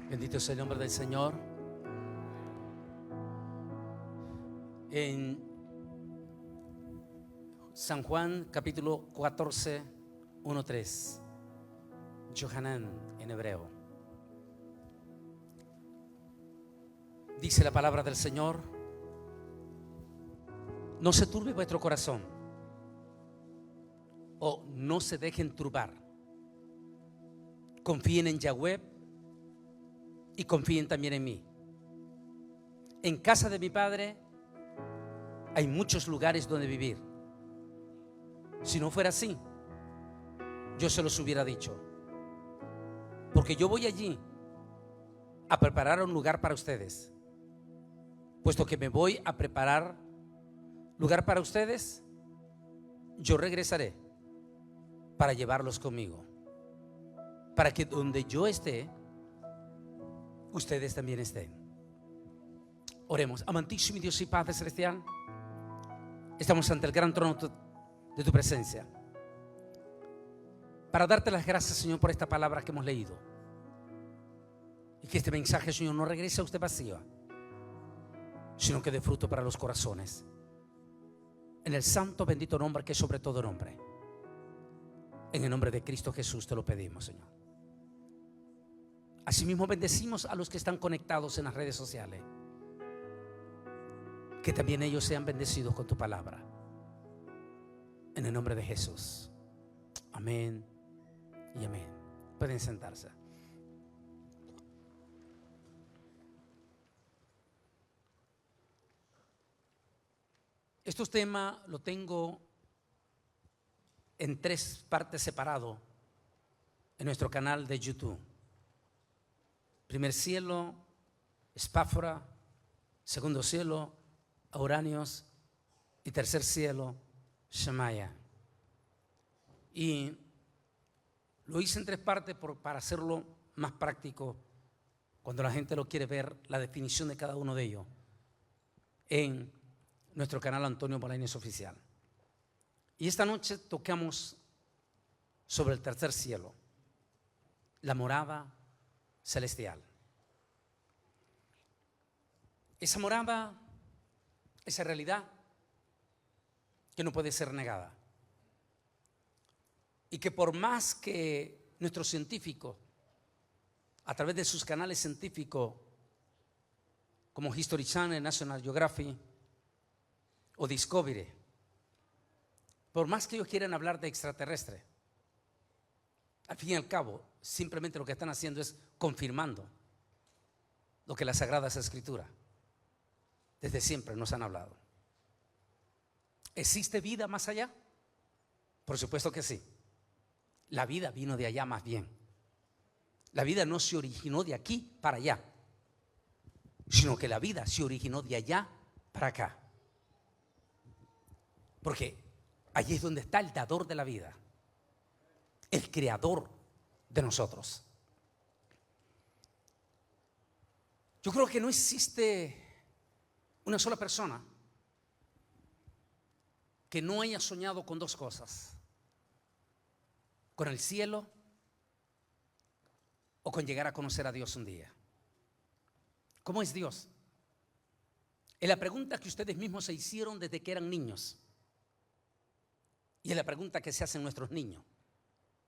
Bendito sea el nombre del Señor. En San Juan capítulo 14, 1-3, Yohanan en hebreo, dice la palabra del Señor: no se turbe vuestro corazón, o no se dejen turbar. Confíen en Yahweh y confíen también en mí. En casa de mi Padre hay muchos lugares donde vivir. Si no fuera así, yo se los hubiera dicho, porque yo voy allí a preparar un lugar para ustedes. Puesto que me voy a preparar lugar para ustedes, yo regresaré para llevarlos conmigo, para que donde yo esté, ustedes también estén. Oremos. Amantísimo Dios y Padre celestial, estamos ante el gran trono de tu presencia para darte las gracias, Señor, por esta palabra que hemos leído, y que este mensaje, Señor, no regrese a usted vacío, sino que dé fruto para los corazones. En el santo bendito nombre que es sobre todo nombre, en el nombre de Cristo Jesús te lo pedimos, Señor. Asimismo bendecimos a los que están conectados en las redes sociales, que también ellos sean bendecidos con tu palabra, en el nombre de Jesús. Amén y amén. Pueden sentarse. Estos temas lo tengo en 3 partes separados en nuestro canal de YouTube. Primer cielo, Espáfora. Segundo cielo, Auranios. Y tercer cielo, Shemaya. Y lo hice en 3 partes para hacerlo más práctico cuando la gente lo quiere ver, la definición de cada uno de ellos en nuestro canal Antonio Bolaños Oficial. Y esta noche tocamos sobre el tercer cielo, la morada celestial. Esa morada, esa realidad que no puede ser negada, y que por más que nuestros científicos, a través de sus canales científicos como History Channel, National Geographic o Discovery, por más que ellos quieran hablar de extraterrestres, al fin y al cabo simplemente lo que están haciendo es confirmando lo que las Sagradas Escrituras desde siempre nos han hablado. ¿Existe vida más allá? Por supuesto que sí. La vida vino de allá más bien. La vida no se originó de aquí para allá, sino que la vida se originó de allá para acá. Porque allí es donde está el dador de la vida, el creador de nosotros. Yo creo que no existe una sola persona que no haya soñado con 2 cosas: con el cielo o con llegar a conocer a Dios un día. ¿Cómo es Dios? Es la pregunta que ustedes mismos se hicieron desde que eran niños, y es la pregunta que se hacen nuestros niños,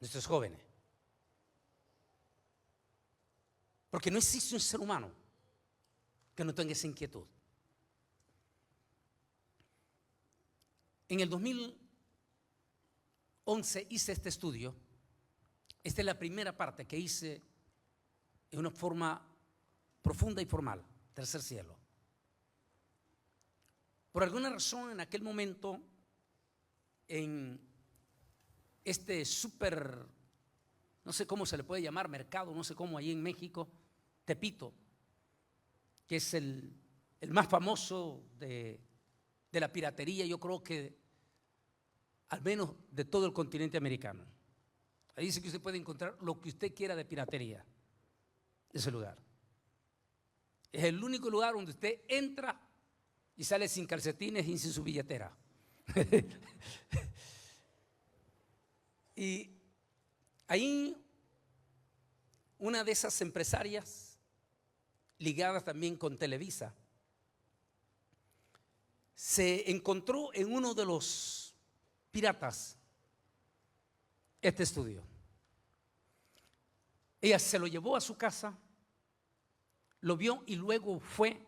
nuestros jóvenes. Porque no existe un ser humano que no tenga esa inquietud. En el 2011 hice este estudio. Esta es la primera parte que hice en una forma profunda y formal, tercer cielo. Por alguna razón, en aquel momento, en este súper, no sé cómo se le puede llamar, mercado, no sé cómo, ahí en México, Tepito, que es el más famoso de la piratería, yo creo que al menos de todo el continente americano. Ahí dice que usted puede encontrar lo que usted quiera de piratería, ese lugar. Es el único lugar donde usted entra y sale sin calcetines y sin su billetera. Y ahí una de esas empresarias ligadas también con Televisa, se encontró en uno de los piratas este estudio. Ella se lo llevó a su casa, lo vio y luego fue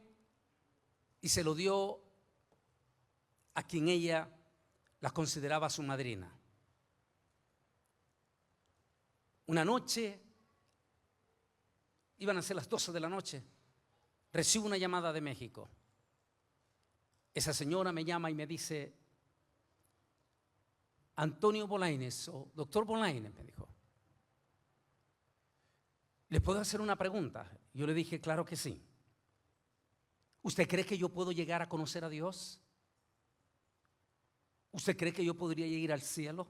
y se lo dio a quien ella la consideraba su madrina. Una noche, iban a ser las 12 de la noche, recibo una llamada de México. Esa señora me llama y me dice: Antonio Bolaines, o doctor Bolaines, me dijo, ¿le puedo hacer una pregunta? Yo le dije: claro que sí. ¿Usted cree que yo puedo llegar a conocer a Dios? ¿Usted cree que yo podría ir al cielo?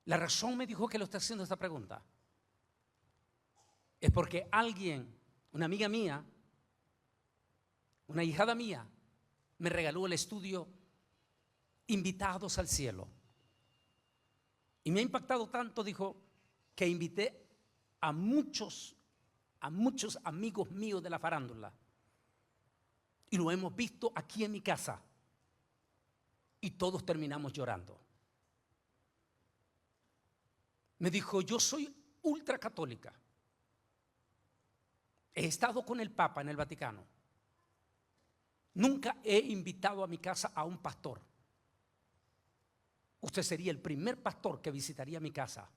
La razón, me dijo, que le estoy haciendo esta pregunta es porque alguien, una amiga mía, una hijada mía, me regaló el estudio Invitados al Cielo. Y me ha impactado tanto, dijo, que invité a muchos amigos míos de la farándula. Y lo hemos visto aquí en mi casa. Y todos terminamos llorando. Me dijo: yo soy ultracatólica. He estado con el Papa en el Vaticano. Nunca he invitado a mi casa a un pastor. Usted sería el primer pastor que visitaría mi casa.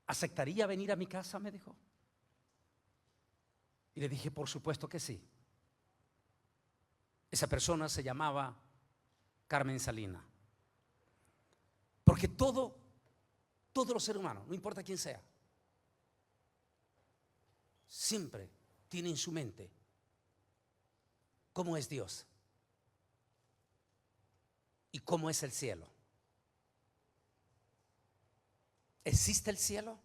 ¿Aceptaría venir a mi casa?, me dijo. Y le dije: por supuesto que sí. Esa persona se llamaba Carmen Salina. Porque todos los seres humanos, no importa quién sea, siempre tiene en su mente cómo es Dios y cómo es el cielo. ¿Existe el cielo?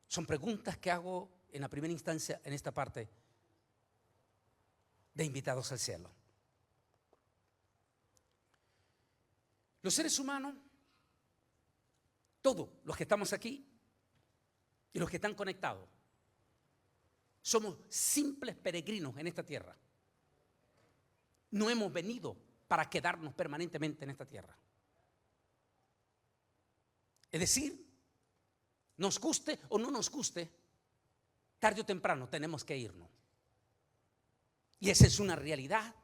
Son preguntas que hago en la primera instancia en esta parte de Invitados al Cielo. Los seres humanos, todos los que estamos aquí y los que están conectados, somos simples peregrinos en esta tierra. No hemos venido para quedarnos permanentemente en esta tierra. Es decir, nos guste o no nos guste, tarde o temprano tenemos que irnos. Y esa es una realidad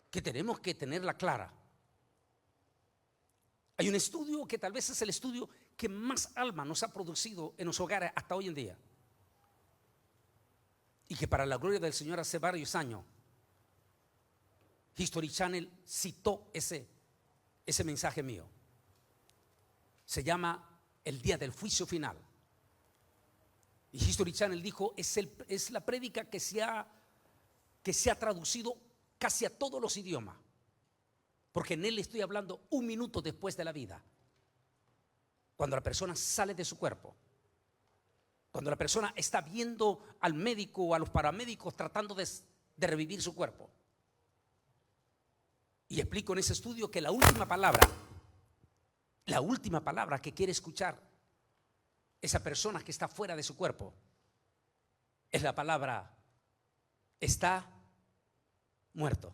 que tenemos que tenerla clara. Hay un estudio que tal vez es el estudio que más alma nos ha producido en los hogares hasta hoy en día. Y que para la gloria del Señor hace varios años History Channel citó ese mensaje mío. Se llama El día del juicio final. Y History Channel dijo: es la prédica que se ha traducido casi a todos los idiomas, porque en él estoy hablando 1 minuto después de la vida, cuando la persona sale de su cuerpo, cuando la persona está viendo al médico o a los paramédicos tratando de revivir su cuerpo. Y explico en ese estudio que la última palabra que quiere escuchar esa persona que está fuera de su cuerpo es la palabra: está muerto.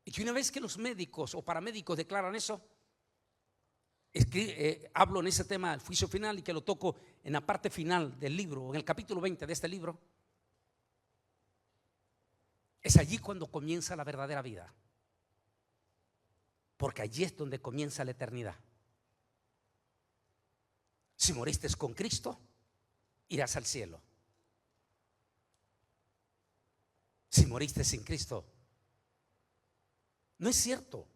Y que una vez que los médicos o paramédicos declaran eso, hablo en ese tema del juicio final, y que lo toco en la parte final del libro, en el capítulo 20 de este libro. Es allí cuando comienza la verdadera vida, porque allí es donde comienza la eternidad. Si moriste con Cristo, irás al cielo. Si moriste sin Cristo, no es cierto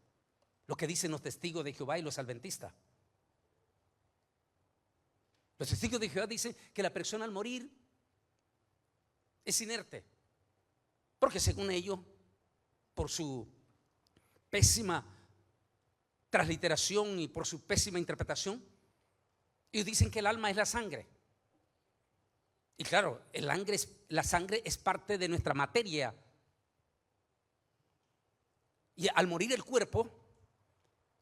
lo que dicen los testigos de Jehová y los adventistas. Los testigos de Jehová dicen que la persona al morir es inerte, porque según ellos, por su pésima transliteración y por su pésima interpretación, ellos dicen que el alma es la sangre. Y claro, la sangre es parte de nuestra materia. Y al morir el cuerpo,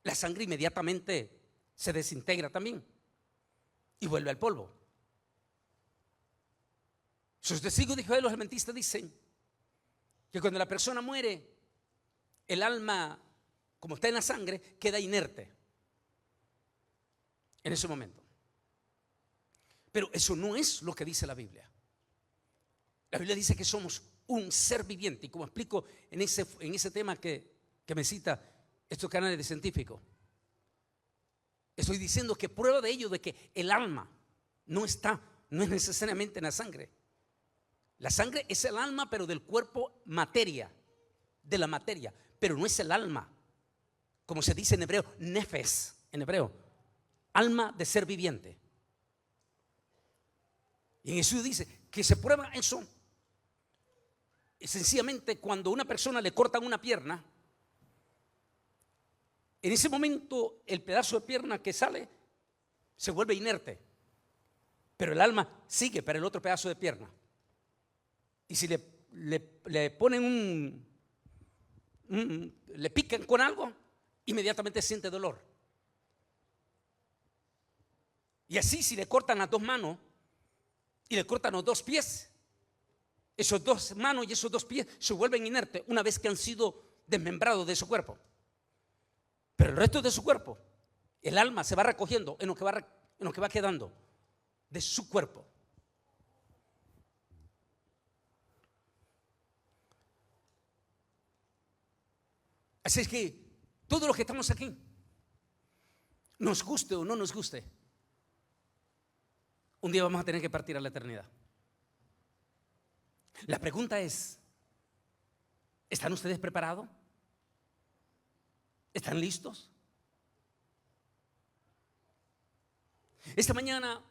la sangre inmediatamente se desintegra también. y vuelve al polvo. Sus testigos de Jehová, los adventistas, dicen que cuando la persona muere, el alma, como está en la sangre, queda inerte en ese momento. Pero eso no es lo que dice la Biblia. La Biblia dice que somos un ser viviente, y como explico en ese tema que me cita estos canales de científicos, estoy diciendo que prueba de ello de que el alma no es necesariamente en la sangre. La sangre es el alma, pero del cuerpo, materia, de la materia, pero no es el alma, como se dice en hebreo, nefes, en hebreo, alma de ser viviente. Y en Jesús dice que se prueba eso sencillamente cuando a una persona le cortan una pierna. En ese momento el pedazo de pierna que sale se vuelve inerte, pero el alma sigue para el otro pedazo de pierna. Y si le ponen le pican con algo, inmediatamente siente dolor. Y así, si le cortan las dos manos y le cortan los dos pies, esos dos manos y esos dos pies se vuelven inertes una vez que han sido desmembrados de su cuerpo. Pero el resto de su cuerpo, el alma se va recogiendo en lo que va quedando de su cuerpo. Así es que todos los que estamos aquí, nos guste o no nos guste, un día vamos a tener que partir a la eternidad. La pregunta es, ¿están ustedes preparados? ¿Están listos? Esta mañana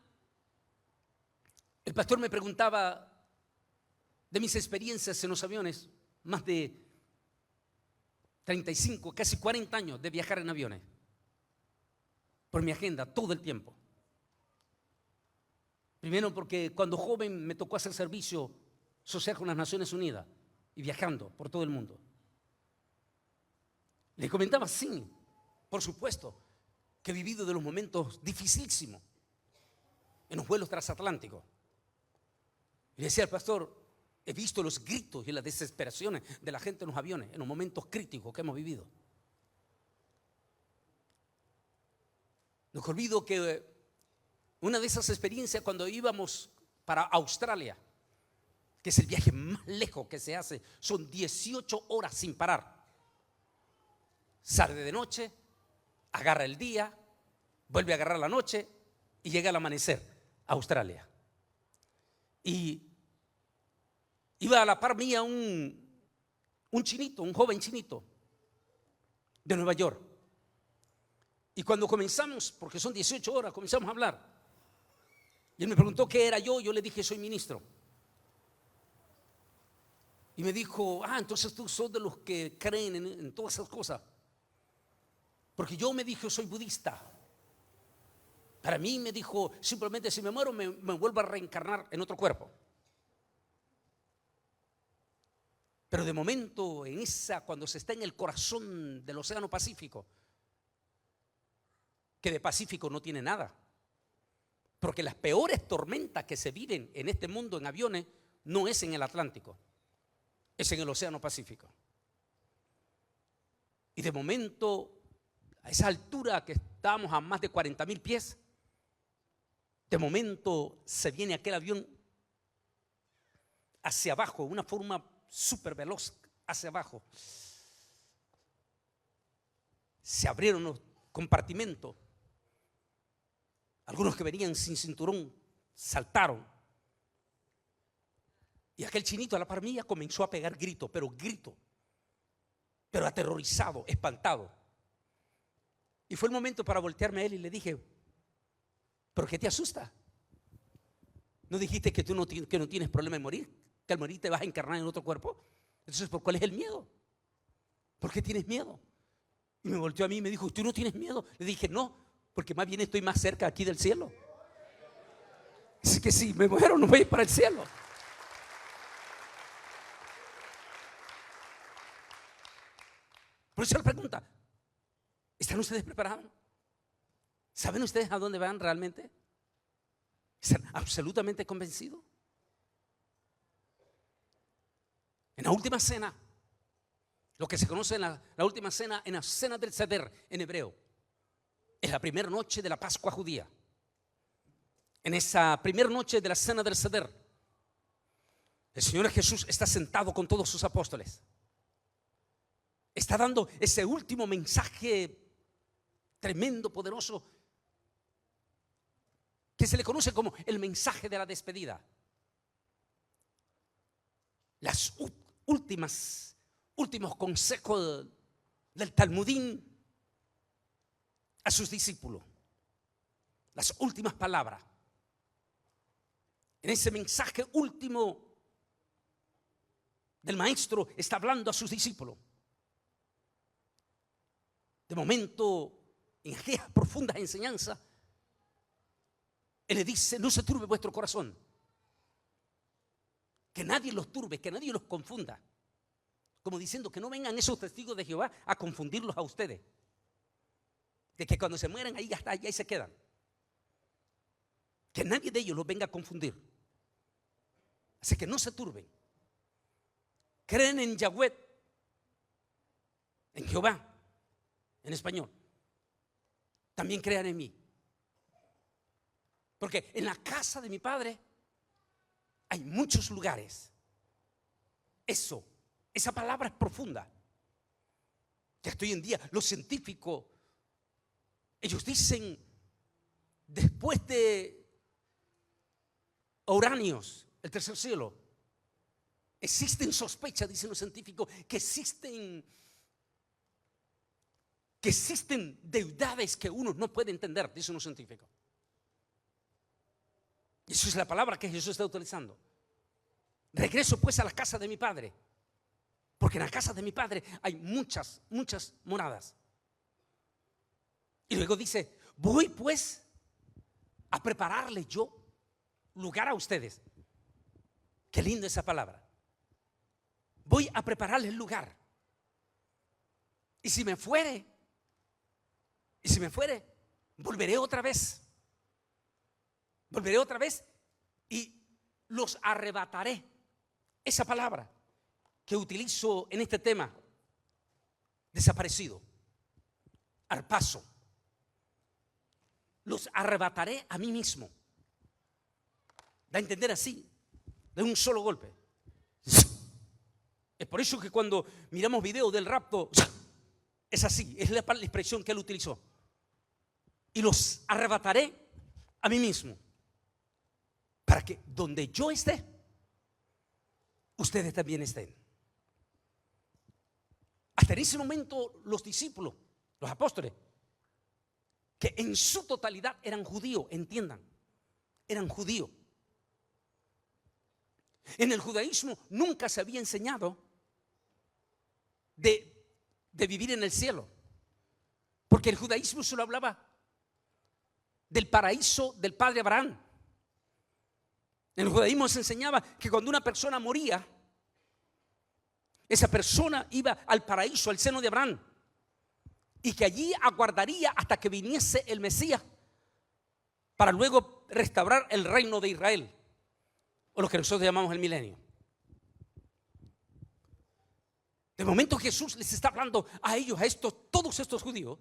el pastor me preguntaba de mis experiencias en los aviones, más de 35, casi 40 años de viajar en aviones, por mi agenda todo el tiempo. Primero porque cuando joven me tocó hacer servicio social con las Naciones Unidas y viajando por todo el mundo. Le comentaba, sí, por supuesto, que he vivido de los momentos dificilísimos en los vuelos transatlánticos. Y le decía al pastor, he visto los gritos y las desesperaciones de la gente en los aviones, en los momentos críticos que hemos vivido. No olvido que una de esas experiencias cuando íbamos para Australia, que es el viaje más lejos que se hace, son 18 horas sin parar. Sale de noche, agarra el día, vuelve a agarrar la noche y llega al amanecer a Australia. Y iba a la par mía un chinito, un joven chinito de Nueva York. Y cuando comenzamos, porque son 18 horas, comenzamos a hablar. Y él me preguntó qué era yo le dije, soy ministro. Y me dijo, entonces tú sos de los que creen en todas esas cosas. Porque yo, me dijo, soy budista. Para mí, me dijo, simplemente si me muero me vuelvo a reencarnar en otro cuerpo. Pero de momento, cuando se está en el corazón del Océano Pacífico, que de Pacífico no tiene nada, porque las peores tormentas que se viven en este mundo en aviones no es en el Atlántico, es en el Océano Pacífico. Y de momento, a esa altura que estábamos a más de 40,000 pies, de momento se viene aquel avión hacia abajo, de una forma súper veloz, hacia abajo. Se abrieron los compartimentos. Algunos que venían sin cinturón saltaron. Y aquel chinito a la par mía comenzó a pegar grito, pero aterrorizado, espantado. Y fue el momento para voltearme a él y le dije, ¿pero qué te asusta? ¿No dijiste que tú no tienes problema en morir? ¿Que al morir te vas a encarnar en otro cuerpo? Entonces, ¿por cuál es el miedo? ¿Por qué tienes miedo? Y me volteó a mí y me dijo, ¿tú no tienes miedo? Le dije, no, porque más bien estoy más cerca aquí del cielo. Así que si me muero no voy a ir para el cielo. Por eso la pregunta, ¿están ustedes preparados? ¿Saben ustedes a dónde van realmente? ¿Están absolutamente convencidos? En la última cena, lo que se conoce en la última cena, en la cena del Seder en hebreo, es la primera noche de la Pascua judía. En esa primera noche de la cena del Seder, el Señor Jesús está sentado con todos sus apóstoles. Está dando ese último mensaje tremendo, poderoso, que se le conoce como el mensaje de la despedida. Las últimos consejos del Talmudín a sus discípulos. Las últimas palabras. En ese mensaje último del maestro está hablando a sus discípulos. De momento, en aquella profunda enseñanza, Él le dice: no se turbe vuestro corazón. Que nadie los turbe, que nadie los confunda. Como diciendo que no vengan esos testigos de Jehová a confundirlos a ustedes. De que cuando se mueran ahí hasta allá y se quedan. Que nadie de ellos los venga a confundir. Así que no se turben. Creen en Yahweh, en Jehová, en español. También crean en mí. Porque en la casa de mi Padre hay muchos lugares. Esa palabra es profunda. Que hasta hoy en día los científicos, ellos dicen, después de Uranios, el tercer cielo, existen sospechas, dicen los científicos, que existen deidades que uno no puede entender, dicen los científicos. Y eso es la palabra que Jesús está utilizando. Regreso pues a la casa de mi Padre, porque en la casa de mi Padre hay muchas moradas. Y luego dice: voy pues a prepararle yo lugar a ustedes. Qué linda esa palabra. Voy a prepararles lugar. Y si me fuere, volveré otra vez. Volveré otra vez y los arrebataré. Esa palabra que utilizo en este tema, desaparecido, al paso. Los arrebataré a mí mismo. Da a entender así, de un solo golpe. Es por eso que cuando miramos videos del rapto, es así, es la expresión que él utilizó. Y los arrebataré a mí mismo, para que donde yo esté, ustedes también estén. Hasta en ese momento los discípulos, los apóstoles, que en su totalidad eran judíos, entiendan, eran judíos. En el judaísmo nunca se había enseñado de vivir en el cielo, porque el judaísmo solo hablaba del paraíso del padre Abraham. En el judaísmo se enseñaba que cuando una persona moría, esa persona iba al paraíso, al seno de Abraham, y que allí aguardaría hasta que viniese el Mesías para luego restaurar el reino de Israel, o lo que nosotros llamamos el milenio. De momento Jesús les está hablando a ellos, todos estos judíos,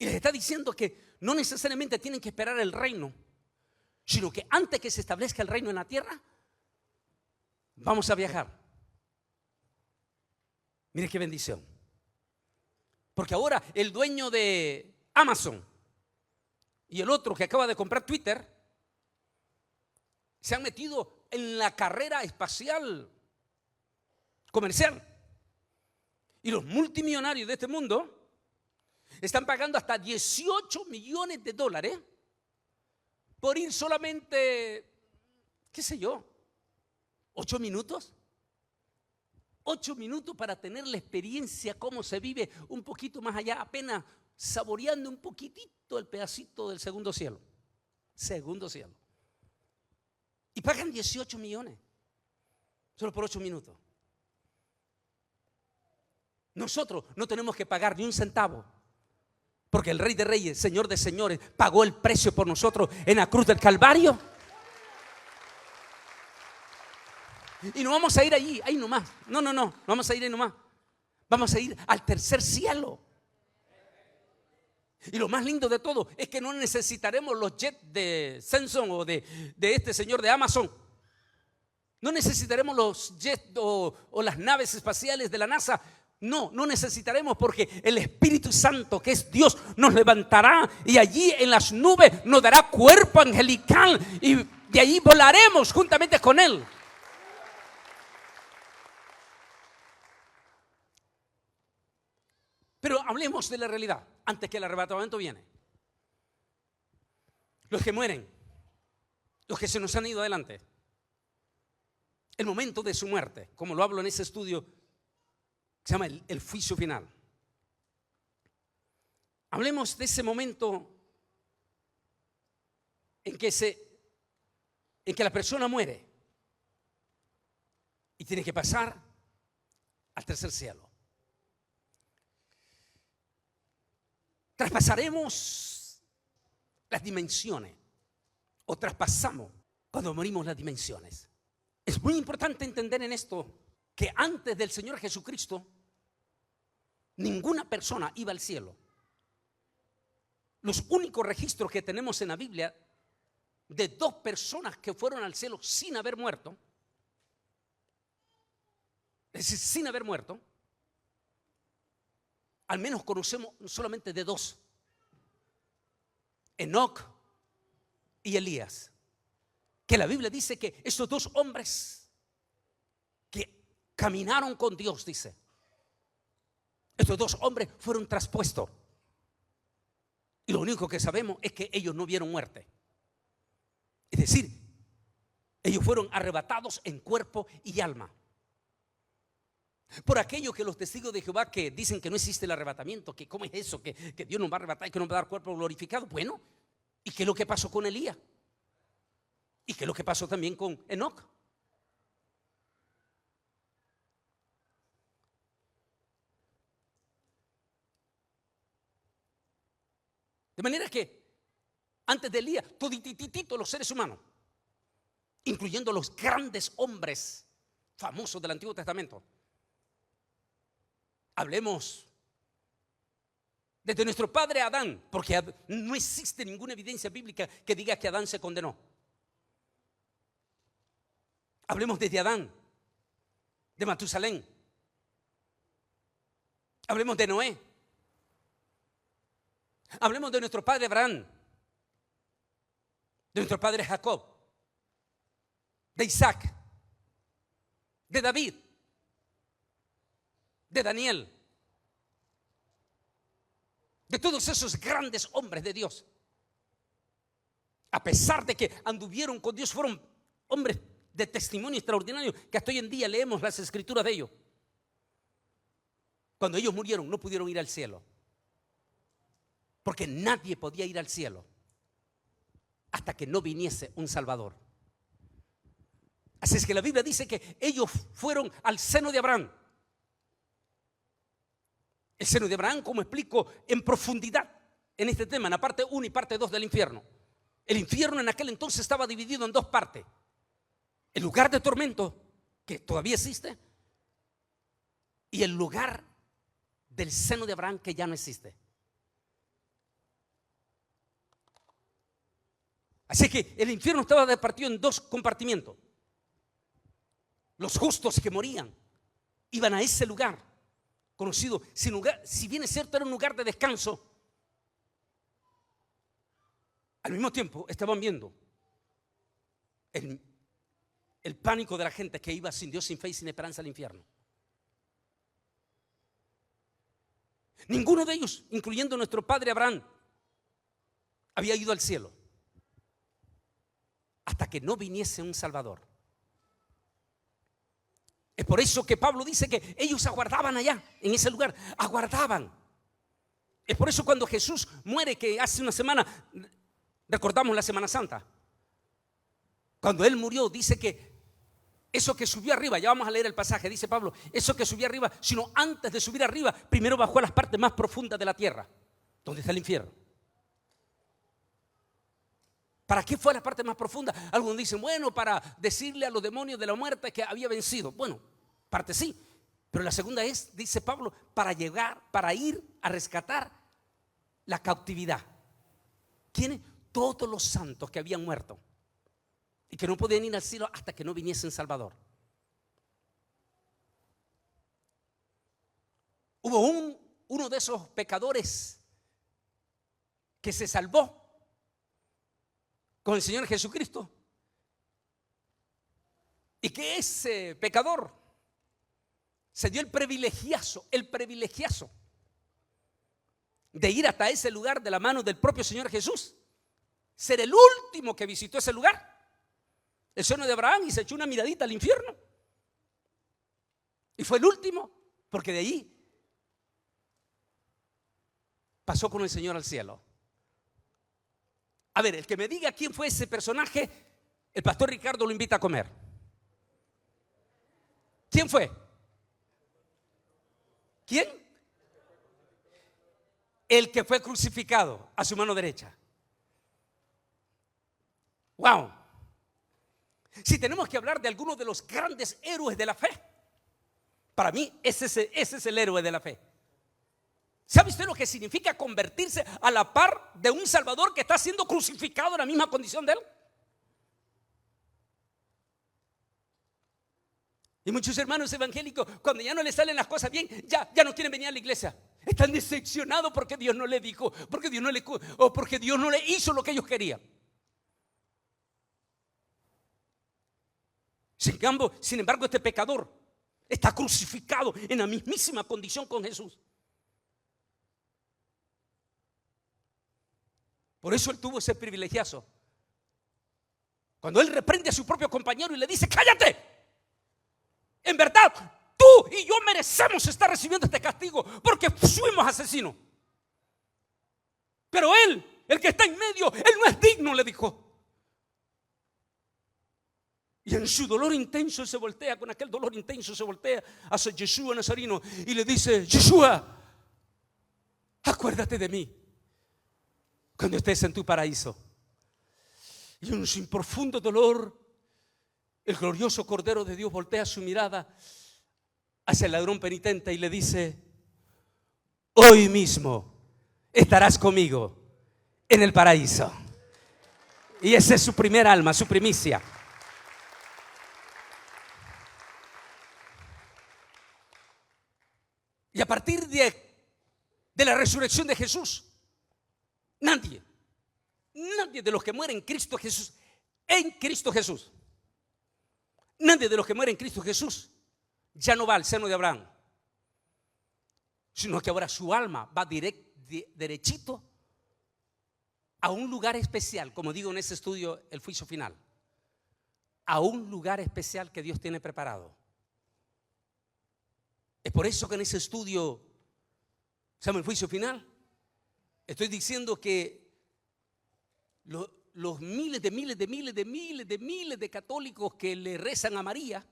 y les está diciendo que no necesariamente tienen que esperar el reino, sino que antes que se establezca el reino en la tierra, vamos a viajar. Mire qué bendición. Porque ahora el dueño de Amazon y el otro que acaba de comprar Twitter se han metido en la carrera espacial comercial. Y los multimillonarios de este mundo están pagando hasta $18 millones por ir solamente, qué sé yo, 8 minutos. 8 minutos para tener la experiencia, cómo se vive un poquito más allá, apenas saboreando un poquitito el pedacito del segundo cielo. Segundo cielo. Y pagan 18 millones solo por 8 minutos. Nosotros no tenemos que pagar ni un centavo Porque el Rey de Reyes, Señor de Señores, pagó el precio por nosotros en la cruz del Calvario. Y no vamos a ir ahí nomás. No vamos a ir ahí nomás. Vamos a ir al tercer cielo. Y lo más lindo de todo es que no necesitaremos los jets de Samsung o de este señor de Amazon. No necesitaremos los jets o las naves espaciales de la NASA. No necesitaremos, porque el Espíritu Santo, que es Dios, nos levantará y allí en las nubes nos dará cuerpo angelical y de allí volaremos juntamente con Él. Pero hablemos de la realidad antes que el arrebatamiento viene. Los que mueren, los que se nos han ido adelante, el momento de su muerte, como lo hablo en ese estudio que se llama el juicio final. Hablemos de ese momento en que la persona muere y tiene que pasar al tercer cielo. Traspasaremos las dimensiones, o traspasamos cuando morimos las dimensiones. Es muy importante entender en esto que antes del Señor Jesucristo ninguna persona iba al cielo. Los únicos registros que tenemos en la Biblia de 2 personas que fueron al cielo sin haber muerto, es decir, sin haber muerto, al menos conocemos solamente de 2: Enoc y Elías. Que la Biblia dice que estos 2 hombres que caminaron con Dios, dice, estos 2 hombres fueron traspuestos. Y lo único que sabemos es que ellos no vieron muerte. Es decir, ellos fueron arrebatados en cuerpo y alma. Por aquello que los testigos de Jehová que dicen que no existe el arrebatamiento, que cómo es eso, que Dios nos va a arrebatar y que nos va a dar cuerpo glorificado. Bueno, ¿y qué es lo que pasó con Elías? ¿Y qué es lo que pasó también con Enoc? De manera que antes de Elías, todititito los seres humanos, incluyendo los grandes hombres famosos del Antiguo Testamento. Hablemos desde nuestro padre Adán, porque no existe ninguna evidencia bíblica que diga que Adán se condenó. Hablemos desde Adán, de Matusalén. Hablemos de Noé. Hablemos de nuestro padre Abraham, de nuestro padre Jacob, de Isaac, de David, de Daniel, de todos esos grandes hombres de Dios. A pesar de que anduvieron con Dios, fueron hombres de testimonio extraordinario, que hasta hoy en día leemos las escrituras de ellos. Cuando ellos murieron no pudieron ir al cielo, porque nadie podía ir al cielo hasta que no viniese un Salvador. Así es que la Biblia dice que ellos fueron al seno de Abraham. El seno de Abraham, como explico en profundidad en este tema, en la parte 1 y parte 2 del infierno. El infierno en aquel entonces estaba dividido en 2 partes. El lugar de tormento, que todavía existe, y el lugar del seno de Abraham, que ya no existe. Así que el infierno estaba repartido en 2 compartimientos. Los justos que morían iban a ese lugar conocido, si bien es cierto era un lugar de descanso, al mismo tiempo estaban viendo el pánico de la gente que iba sin Dios, sin fe y sin esperanza al infierno. Ninguno de ellos, incluyendo nuestro padre Abraham, había ido al cielo hasta que no viniese un Salvador. Es por eso que Pablo dice que ellos aguardaban allá, en ese lugar, aguardaban. Es por eso cuando Jesús muere, que hace una semana, recordamos la Semana Santa, cuando Él murió, dice que eso que subió arriba, ya vamos a leer el pasaje, dice Pablo, eso que subió arriba, sino antes de subir arriba, primero bajó a las partes más profundas de la tierra, ¿Dónde está el infierno? ¿Para qué fue la parte más profunda? Algunos dicen, bueno, para decirle a los demonios de la muerte que había vencido. Bueno, parte sí, pero la segunda es, dice Pablo, para ir a rescatar la cautividad. ¿Quiénes? Todos los santos que habían muerto y que no podían ir al cielo hasta que no viniese el Salvador. Hubo uno de esos pecadores que se salvó con el Señor Jesucristo, y que ese pecador se dio el privilegiazo de ir hasta ese lugar de la mano del propio Señor Jesús, ser el último que visitó ese lugar, el seno de Abraham, y se echó una miradita al infierno, y fue el último, porque de allí pasó con el Señor al cielo. A ver, el que me diga quién fue ese personaje, el pastor Ricardo lo invita a comer. ¿Quién fue? ¿Quién? El que fue crucificado a su mano derecha. Wow. Si tenemos que hablar de algunos de los grandes héroes de la fe, para mí ese es el héroe de la fe. ¿Sabe usted lo que significa convertirse a la par de un Salvador que está siendo crucificado en la misma condición de él? Y muchos hermanos evangélicos, cuando ya no les salen las cosas bien, ya no quieren venir a la iglesia. Están decepcionados porque Dios no le dijo, porque Dios no le hizo lo que ellos querían. Sin embargo, este pecador está crucificado en la mismísima condición con Jesús. Por eso él tuvo ese privilegiazo. Cuando él reprende a su propio compañero y le dice: cállate, en verdad tú y yo merecemos estar recibiendo este castigo porque fuimos asesinos, pero él, el que está en medio, él no es digno, le dijo. Y en su dolor intenso se voltea, con aquel dolor intenso se voltea hacia Yeshua Nazareno y le dice: Yeshua, acuérdate de mí cuando estés en tu paraíso. Y en su profundo dolor, el glorioso Cordero de Dios voltea su mirada hacia el ladrón penitente y le dice: hoy mismo estarás conmigo en el paraíso. Y esa es su primer alma, su primicia. Y a partir de la resurrección de Jesús, nadie de los que mueren en Cristo Jesús, nadie de los que mueren en Cristo Jesús ya no va al seno de Abraham, sino que ahora su alma va derechito a un lugar especial, como digo en ese estudio, el juicio final, a un lugar especial que Dios tiene preparado. Es por eso que en ese estudio, se llama el juicio final, estoy diciendo que los miles de católicos que le rezan a María,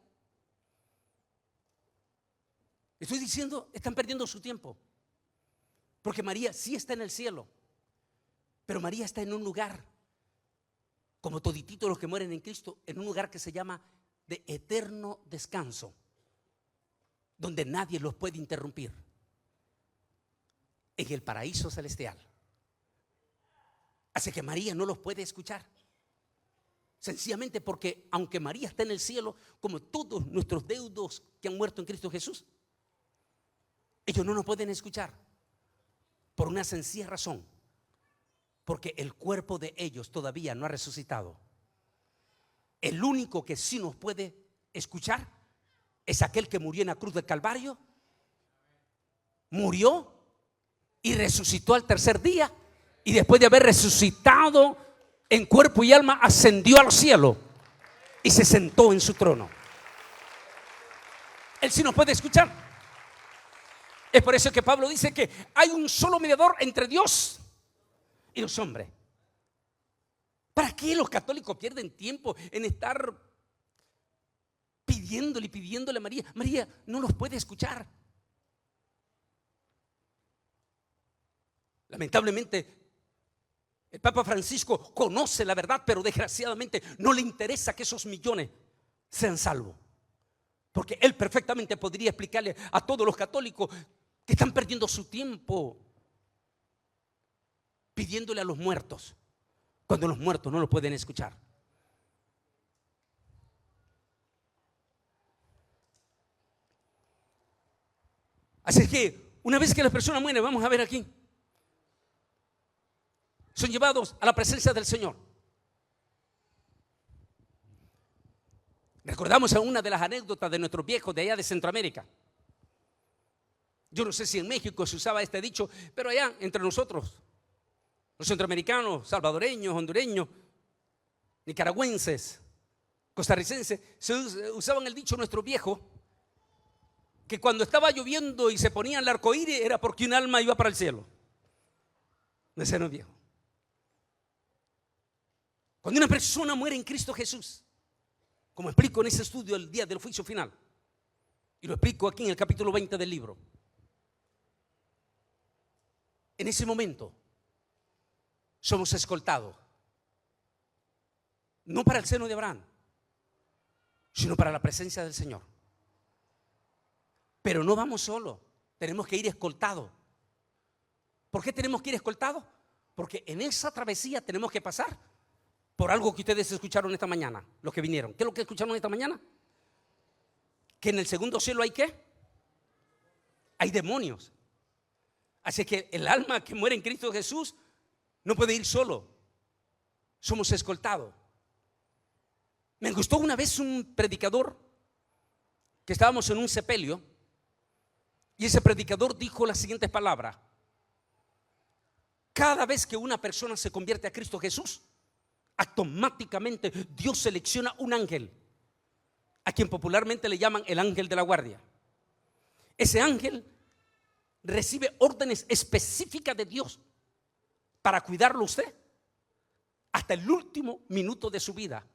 estoy diciendo, están perdiendo su tiempo. Porque María sí está en el cielo, pero María está en un lugar, como todititos los que mueren en Cristo, en un lugar que se llama de eterno descanso, donde nadie los puede interrumpir, en el paraíso celestial. Así que María no los puede escuchar, sencillamente porque aunque María está en el cielo, como todos nuestros deudos que han muerto en Cristo Jesús, ellos no nos pueden escuchar por una sencilla razón: porque el cuerpo de ellos todavía no ha resucitado. El único que sí nos puede escuchar es aquel que murió en la cruz del Calvario, murió y resucitó al tercer día, y después de haber resucitado en cuerpo y alma, ascendió al cielo y se sentó en su trono. Él sí nos puede escuchar. Es por eso que Pablo dice que hay un solo mediador entre Dios y los hombres. ¿Para qué los católicos pierden tiempo en estar pidiéndole a María? María no los puede escuchar. Lamentablemente, el Papa Francisco conoce la verdad, pero desgraciadamente no le interesa que esos millones sean salvos. Porque él perfectamente podría explicarle a todos los católicos que están perdiendo su tiempo pidiéndole a los muertos, cuando los muertos no lo pueden escuchar. Así que una vez que las personas mueren, vamos a ver aquí, son llevados a la presencia del Señor. Recordamos a una de las anécdotas de nuestros viejos de allá de Centroamérica. Yo no sé si en México se usaba este dicho, pero allá entre nosotros, los centroamericanos, salvadoreños, hondureños, nicaragüenses, costarricenses, se usaban el dicho nuestro viejo, que cuando estaba lloviendo y se ponía el arco iris era porque un alma iba para el cielo. Ese no es viejo. Cuando una persona muere en Cristo Jesús, como explico en ese estudio el día del juicio final, y lo explico aquí en el capítulo 20 del libro, en ese momento somos escoltados, no para el seno de Abraham, sino para la presencia del Señor. Pero no vamos solos, tenemos que ir escoltados. ¿Por qué tenemos que ir escoltados? Porque en esa travesía tenemos que pasar por algo que ustedes escucharon esta mañana, los que vinieron. ¿Qué es lo que escucharon esta mañana? Que en el segundo cielo hay ¿qué? Hay demonios. Así que el alma que muere en Cristo Jesús no puede ir solo. Somos escoltados. Me gustó una vez un predicador que estábamos en un sepelio y ese predicador dijo las siguientes palabras: cada vez que una persona se convierte a Cristo Jesús, automáticamente Dios selecciona un ángel, a quien popularmente le llaman el ángel de la guardia. Ese ángel recibe órdenes específicas de Dios para cuidarlo a usted hasta el último minuto de su vida.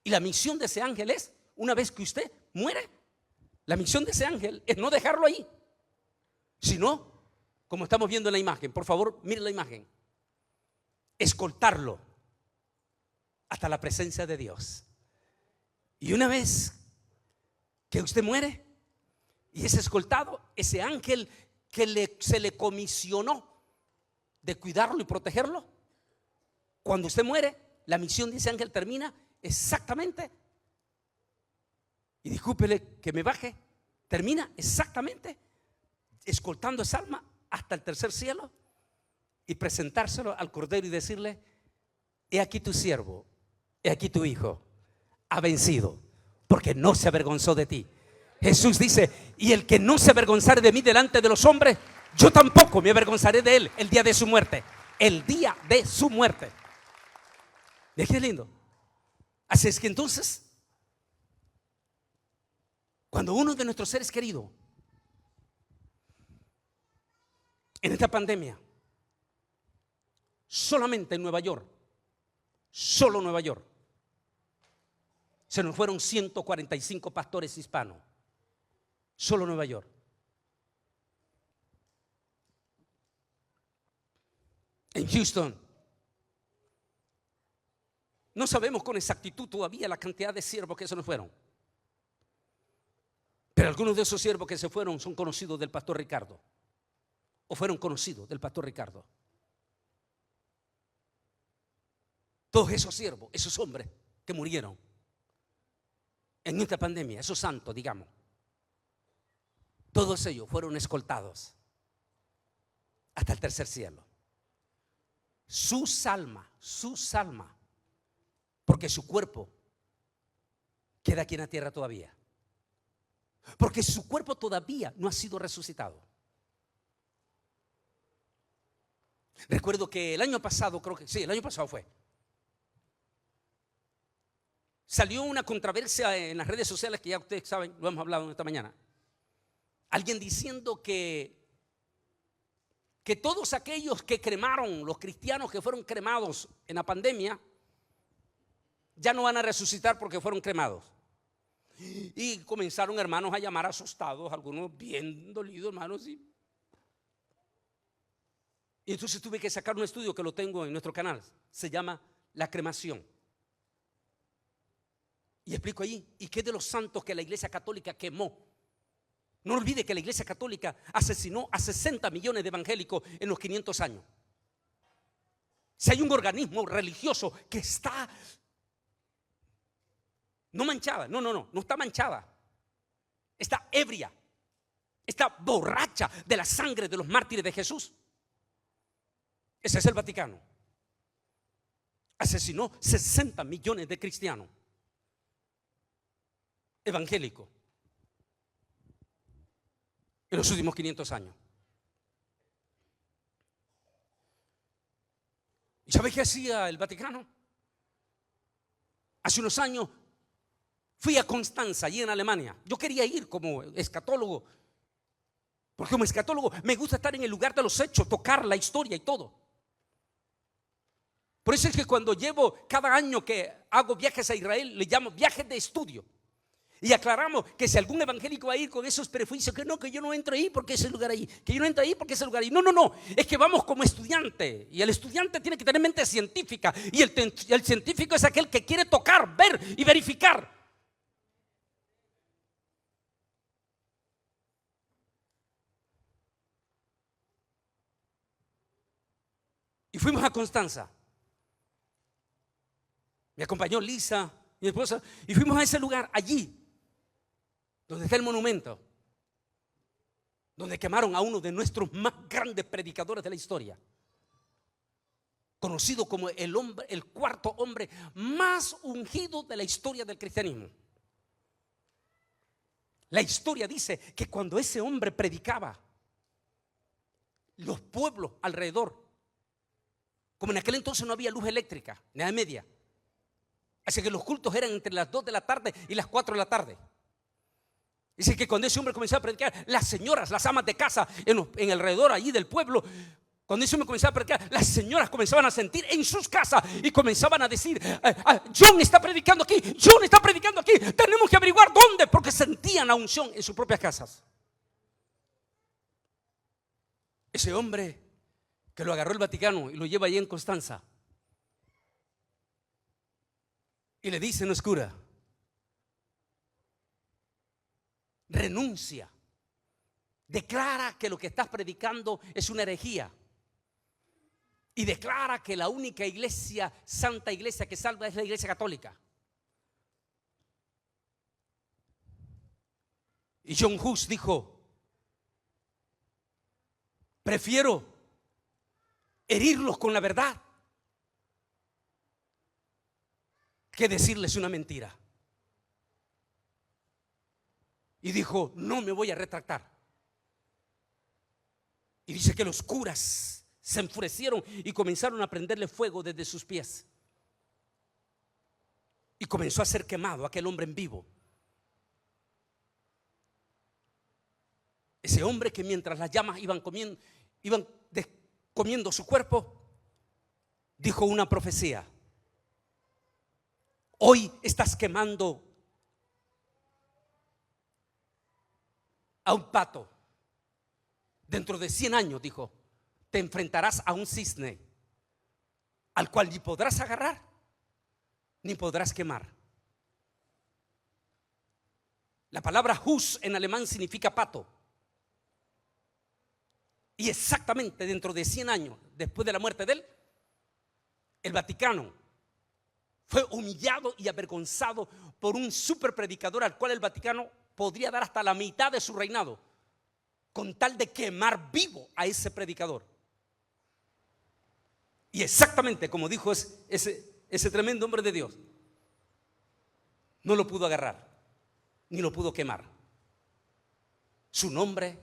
Y la misión de ese ángel es, una vez que usted muere, la misión de ese ángel es no dejarlo ahí, sino, como estamos viendo en la imagen, por favor, miren la imagen, escoltarlo hasta la presencia de Dios. Y una vez que usted muere y es escoltado, ese ángel que se le comisionó de cuidarlo y protegerlo, cuando usted muere, la misión de ese ángel termina exactamente, y discúlpele que me baje, termina exactamente escoltando esa alma hasta el tercer cielo y presentárselo al Cordero y decirle: he aquí tu siervo, he aquí tu hijo, ha vencido porque no se avergonzó de ti. Jesús dice: y el que no se avergonzare de mí delante de los hombres, yo tampoco me avergonzaré de él el día de su muerte. El día de su muerte. ¿De qué lindo? Así es que entonces, cuando uno de nuestros seres queridos en esta pandemia, solamente en Nueva York, solo Nueva York, se nos fueron 145 pastores hispanos. Solo Nueva York. En Houston, no sabemos con exactitud todavía la cantidad de siervos que se nos fueron, pero algunos de esos siervos que se fueron son conocidos del pastor Ricardo, o fueron conocidos del pastor Ricardo. Todos esos siervos, esos hombres que murieron en esta pandemia, esos santos, digamos, todos ellos fueron escoltados hasta el tercer cielo. Sus almas, porque su cuerpo queda aquí en la tierra todavía, porque su cuerpo todavía no ha sido resucitado. Recuerdo que el año pasado, creo que sí, el año pasado fue, salió una controversia en las redes sociales que ya ustedes saben, lo hemos hablado esta mañana. Alguien diciendo que todos aquellos que cremaron, los cristianos que fueron cremados en la pandemia, ya no van a resucitar porque fueron cremados. Y comenzaron hermanos a llamar asustados, algunos bien dolidos, hermanos. Y entonces tuve que sacar un estudio que lo tengo en nuestro canal. Se llama la cremación. Y explico ahí, ¿y qué de los santos que la Iglesia Católica quemó? No olvide que la Iglesia Católica asesinó a 60 millones de evangélicos en los 500 años. Si hay un organismo religioso que está no manchada, no está manchada, está ebria, está borracha de la sangre de los mártires de Jesús, ese es el Vaticano. Asesinó 60 millones de cristianos evangélicos en los últimos 500 años. ¿Y sabes qué hacía el Vaticano? Hace unos años fui a Constanza, allí en Alemania. Yo quería ir como escatólogo, porque como escatólogo me gusta estar en el lugar de los hechos, tocar la historia y todo. Por eso es que cuando llevo cada año que hago viajes a Israel, le llamo viajes de estudio. Y aclaramos que si algún evangélico va a ir con esos prejuicios, que yo no entro ahí porque ese lugar ahí, que yo no entro ahí porque ese lugar ahí. No, es que vamos como estudiante. Y el estudiante tiene que tener mente científica. Y el científico es aquel que quiere tocar, ver y verificar. Y fuimos a Constanza. Me acompañó Lisa, mi esposa, y fuimos a ese lugar, allí donde está el monumento, donde quemaron a uno de nuestros más grandes predicadores de la historia, conocido como el cuarto hombre más ungido de la historia del cristianismo. La historia dice que cuando ese hombre predicaba, los pueblos alrededor, como en aquel entonces no había luz eléctrica, ni de media, así que los cultos eran entre las 2 de la tarde y las 4 de la tarde. Dice que cuando ese hombre comenzaba a predicar, las señoras, las amas de casa en alrededor allí del pueblo, cuando ese hombre comenzaba a predicar, las señoras comenzaban a sentir en sus casas y comenzaban a decir: John está predicando aquí, John está predicando aquí, tenemos que averiguar dónde, porque sentían la unción en sus propias casas. Ese hombre que lo agarró el Vaticano y lo lleva allí en Constanza y le dice: no es cura, renuncia, declara que lo que estás predicando es una herejía y declara que la única iglesia, santa iglesia que salva es la Iglesia Católica. Y John Hus dijo: prefiero herirlos con la verdad que decirles una mentira. Y dijo: no me voy a retractar. Y dice que los curas se enfurecieron y comenzaron a prenderle fuego desde sus pies. Y comenzó a ser quemado aquel hombre en vivo. Ese hombre que mientras las llamas iban comiendo su cuerpo, dijo una profecía: hoy estás quemando a un pato. Dentro de 100 años, dijo, te enfrentarás a un cisne al cual ni podrás agarrar ni podrás quemar. La palabra Hus en alemán significa pato. Y exactamente dentro de 100 años después de la muerte de él, el Vaticano fue humillado y avergonzado por un super predicador al cual el Vaticano podría dar hasta la mitad de su reinado, con tal de quemar vivo a ese predicador. Y exactamente como dijo ese tremendo hombre de Dios, no lo pudo agarrar ni lo pudo quemar. Su nombre,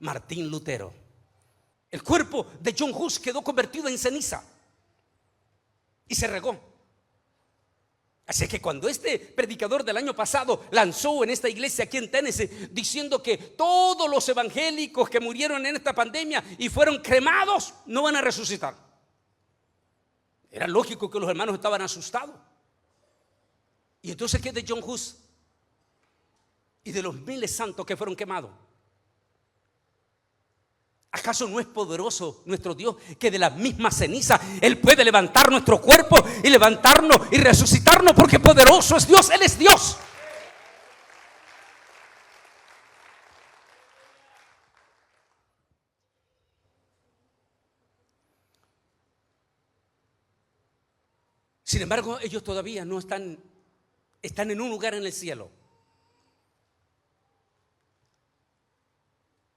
Martín Lutero. El cuerpo de John Hus quedó convertido en ceniza y se regó. Así que cuando este predicador del año pasado lanzó en esta iglesia aquí en Tennessee diciendo que todos los evangélicos que murieron en esta pandemia y fueron cremados no van a resucitar, era lógico que los hermanos estaban asustados. Y entonces, ¿qué de John Hus y de los miles santos que fueron quemados? ¿Acaso no es poderoso nuestro Dios que de la misma ceniza Él puede levantar nuestro cuerpo y levantarnos y resucitarnos? Porque poderoso es Dios, Él es Dios. Sin embargo, ellos todavía no están en un lugar en el cielo.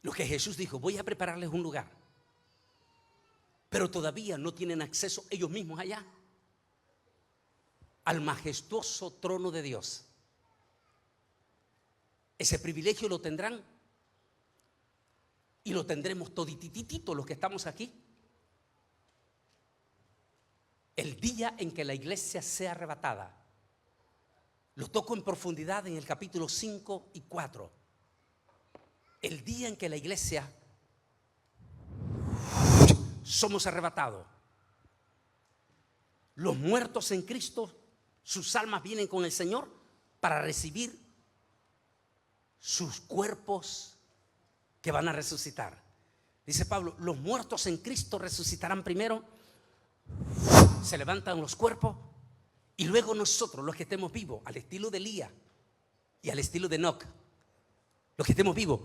Lo que Jesús dijo, voy a prepararles un lugar. Pero todavía no tienen acceso ellos mismos allá al majestuoso trono de Dios. Ese privilegio lo tendrán y lo tendremos todititito los que estamos aquí el día en que la iglesia sea arrebatada. Lo toco en profundidad en el capítulo 5 y 4. El día en que la iglesia somos arrebatados. Los muertos en Cristo, sus almas vienen con el Señor para recibir sus cuerpos que van a resucitar. Dice Pablo, los muertos en Cristo resucitarán primero, se levantan los cuerpos y luego nosotros, los que estemos vivos, al estilo de Elías y al estilo de Enoc, los que estemos vivos,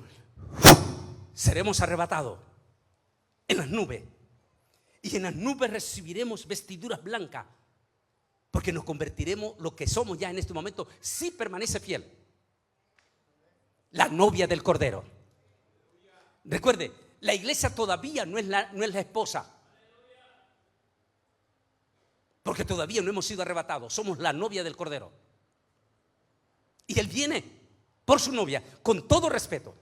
seremos arrebatados en las nubes. Y en las nubes recibiremos vestiduras blancas, porque nos convertiremos lo que somos ya en este momento, si permanece fiel, la novia del Cordero. Recuerde, la iglesia todavía no es la esposa, porque todavía no hemos sido arrebatados. Somos la novia del Cordero. Y Él viene por su novia, con todo respeto.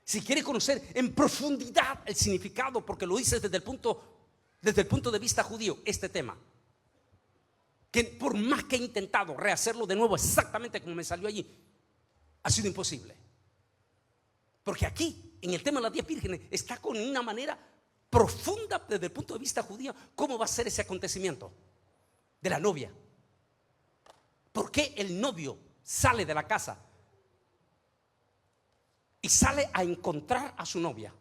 Si quiere conocer en profundidad el significado, porque lo dice desde el punto de vista judío, este tema, que por más que he intentado rehacerlo de nuevo exactamente como me salió allí, ha sido imposible. Porque aquí, en el tema de las 10 vírgenes, está con una manera profunda desde el punto de vista judío cómo va a ser ese acontecimiento de la novia. ¿Por qué el novio sale de la casa y sale a encontrar a su novia?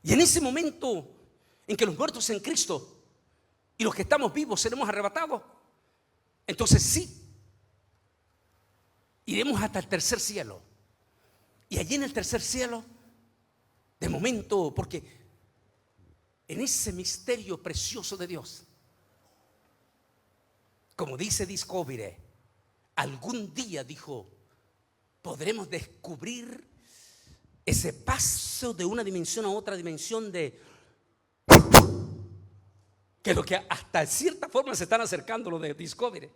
Y en ese momento en que los muertos en Cristo y los que estamos vivos seremos arrebatados, entonces sí, iremos hasta el tercer cielo. Y allí en el tercer cielo, de momento, porque en ese misterio precioso de Dios, como dice Discovery, algún día, dijo, podremos descubrir ese paso de una dimensión a otra dimensión de que lo que hasta cierta forma se están acercando lo de Discovery,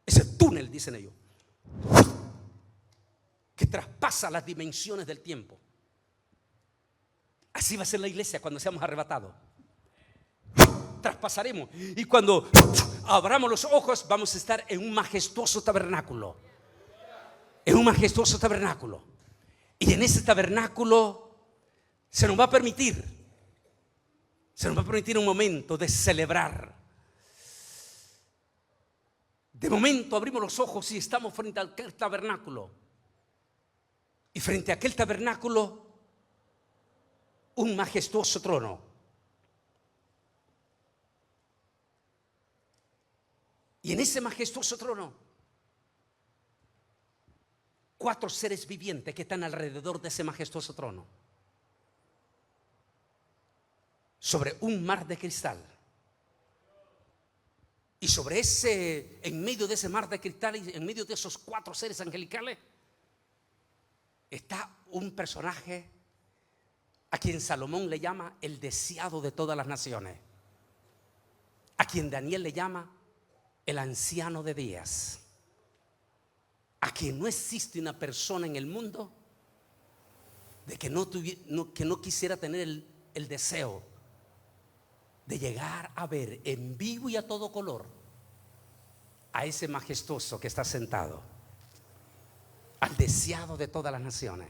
ese túnel, dicen ellos, que traspasa las dimensiones del tiempo. Así va a ser la iglesia cuando seamos arrebatados. Traspasaremos, y cuando abramos los ojos vamos a estar en un majestuoso tabernáculo. En un majestuoso tabernáculo. Y en ese tabernáculo se nos va a permitir un momento de celebrar. De momento abrimos los ojos y estamos frente a aquel tabernáculo. Y frente a aquel tabernáculo, un majestuoso trono. Y en ese majestuoso trono, 4 seres vivientes que están alrededor de ese majestuoso trono, sobre un mar de cristal. Y sobre en medio de ese mar de cristal y en medio de esos 4 seres angelicales, está un personaje a quien Salomón le llama el deseado de todas las naciones, a quien Daniel le llama el anciano de días, a quien no existe una persona en el mundo de que no quisiera tener el deseo de llegar a ver en vivo y a todo color a ese majestuoso que está sentado, al deseado de todas las naciones.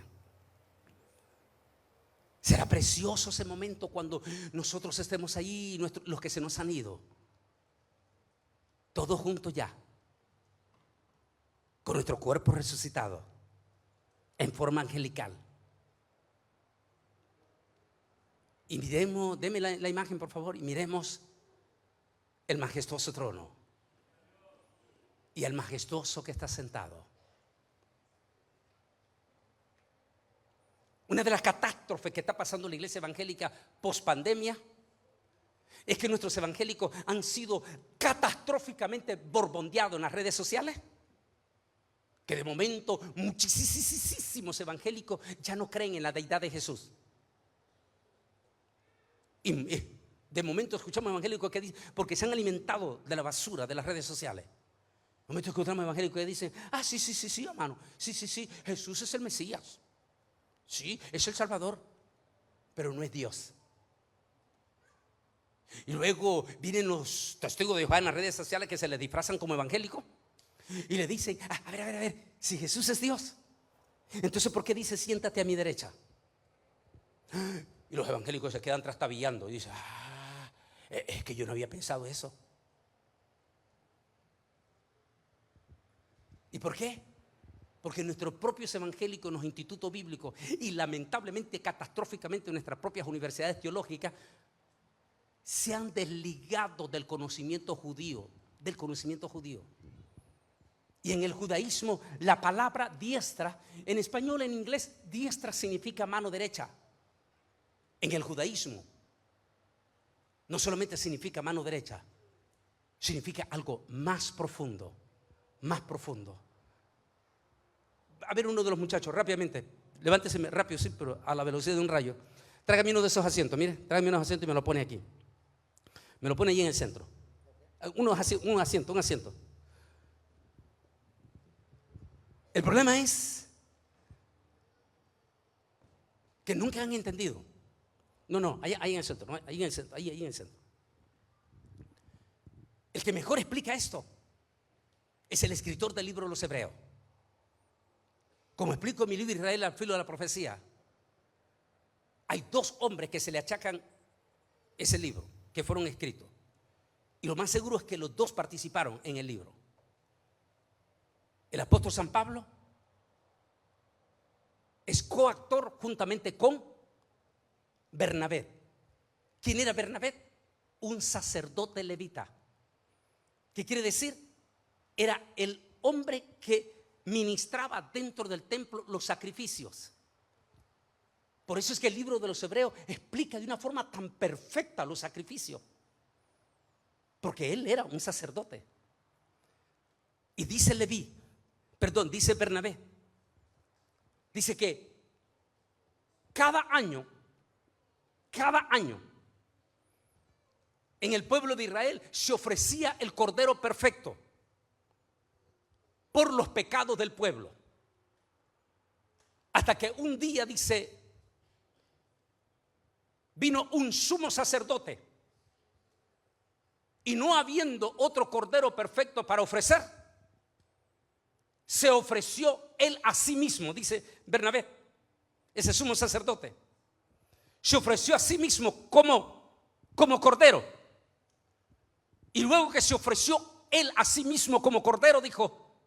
Será precioso ese momento cuando nosotros estemos ahí, los que se nos han ido, todos juntos ya, con nuestro cuerpo resucitado en forma angelical, Y miremos, deme la imagen por favor, y miremos el majestuoso trono y el majestuoso que está sentado. Una de las catástrofes que está pasando en la iglesia evangélica post pandemia es que nuestros evangélicos han sido catastróficamente borbondeados en las redes sociales, que de momento muchísimos evangélicos ya no creen en la deidad de Jesús. Y de momento escuchamos evangélicos que dicen, porque se han alimentado de la basura de las redes sociales. De momento escuchamos evangélicos que dicen, sí, hermano, sí, Jesús es el Mesías, sí, es el Salvador, pero no es Dios. Y luego vienen los testigos de Jehová en las redes sociales que se les disfrazan como evangélicos y le dicen, a ver, si Jesús es Dios, entonces ¿por qué dice siéntate a mi derecha? Y los evangélicos se quedan trastabillando y dicen, es que yo no había pensado eso. ¿Y por qué? Porque nuestros propios evangélicos en los institutos bíblicos y lamentablemente, catastróficamente en nuestras propias universidades teológicas se han desligado del conocimiento judío, Y en el judaísmo la palabra diestra, en español, en inglés, diestra significa mano derecha. En el judaísmo no solamente significa mano derecha, significa algo más profundo, A ver, uno de los muchachos, rápidamente, levántese rápido, sí, pero a la velocidad de un rayo. Tráigame uno de esos asientos, mire, tráigame unos asientos y me lo pone aquí. Me lo pone allí en el centro. Un asiento. El problema es que nunca han entendido. No, ahí en el centro, ahí en el centro. El que mejor explica esto es el escritor del libro de los Hebreos. Como explico en mi libro Israel al filo de la profecía, hay dos hombres que se le achacan ese libro, que fueron escritos. Y lo más seguro es que los dos participaron en el libro. El apóstol San Pablo es coautor juntamente con Bernabé. ¿Quién era Bernabé? Un sacerdote levita. ¿Qué quiere decir? Era el hombre que ministraba dentro del templo los sacrificios. Por eso es que el libro de los Hebreos explica de una forma tan perfecta los sacrificios, porque él era un sacerdote. Y dice dice Bernabé, dice que cada año en el pueblo de Israel se ofrecía el cordero perfecto por los pecados del pueblo. Hasta que un día, dice, vino un sumo sacerdote y no habiendo otro cordero perfecto para ofrecer, se ofreció él a sí mismo, dice Bernabé, ese sumo sacerdote, se ofreció a sí mismo como cordero. Y luego que se ofreció él a sí mismo como cordero, dijo,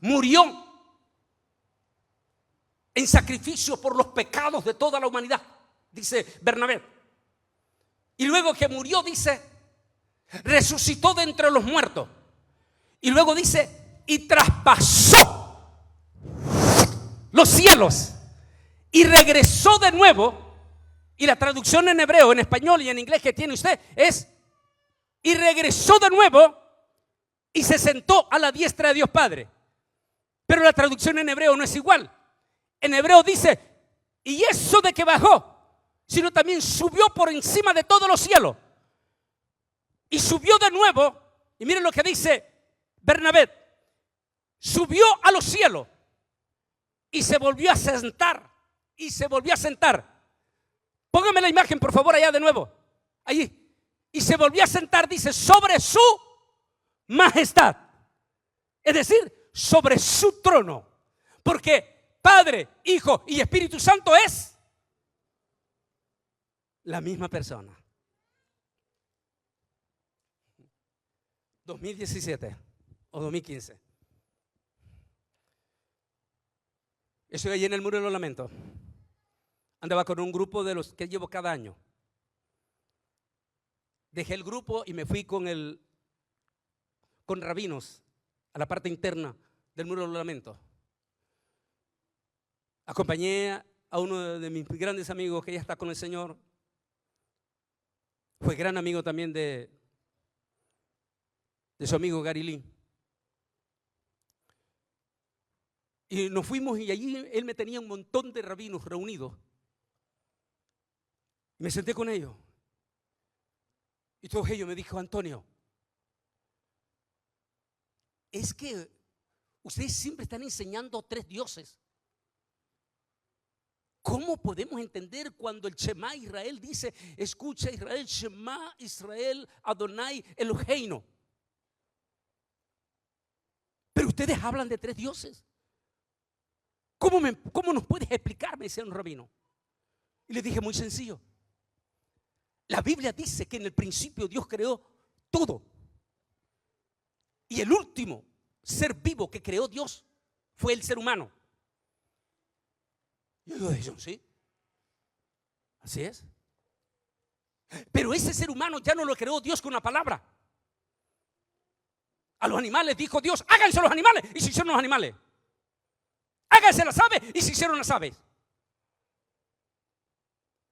murió en sacrificio por los pecados de toda la humanidad, dice Bernabé. Y luego que murió, dice, resucitó de entre los muertos. Y luego dice, y traspasó los cielos y regresó de nuevo. Y la traducción en hebreo, en español y en inglés que tiene usted es, y regresó de nuevo y se sentó a la diestra de Dios Padre. Pero la traducción en hebreo no es igual. En hebreo dice, y eso de que bajó, sino también subió por encima de todos los cielos. Y subió de nuevo, y miren lo que dice Bernabé, subió a los cielos y se volvió a sentar, Póngame la imagen, por favor, allá de nuevo. Allí. Y se volvió a sentar, dice, sobre su majestad. Es decir, sobre su trono. Porque Padre, Hijo y Espíritu Santo es la misma persona. 2017 o 2015. Estoy allí en el Muro de los Lamentos. andaba con un grupo de los que llevo cada año. Dejé el grupo y me fui con rabinos a la parte interna del Muro de los Lamentos. Acompañé a uno de mis grandes amigos que ya está con el Señor. Fue gran amigo también de su amigo Gary Lee. Y nos fuimos y allí él me tenía un montón de rabinos reunidos. Me senté con ellos. Y todos ellos me dijo: Antonio, es que ustedes siempre están enseñando 3 dioses. ¿Cómo podemos entender cuando el Shema Israel dice: escucha Israel, Shema Israel, Adonai Eloheinu? Pero ustedes hablan de 3 dioses. ¿Cómo nos puedes explicar? Me decía un rabino. Y le dije: muy sencillo. La Biblia dice que en el principio Dios creó todo. Y el último ser vivo que creó Dios fue el ser humano. Y yo dije: sí, así es. Pero ese ser humano ya no lo creó Dios con una palabra. A los animales dijo Dios: háganse los animales, y se hicieron los animales. Háganse las aves, y se hicieron las aves.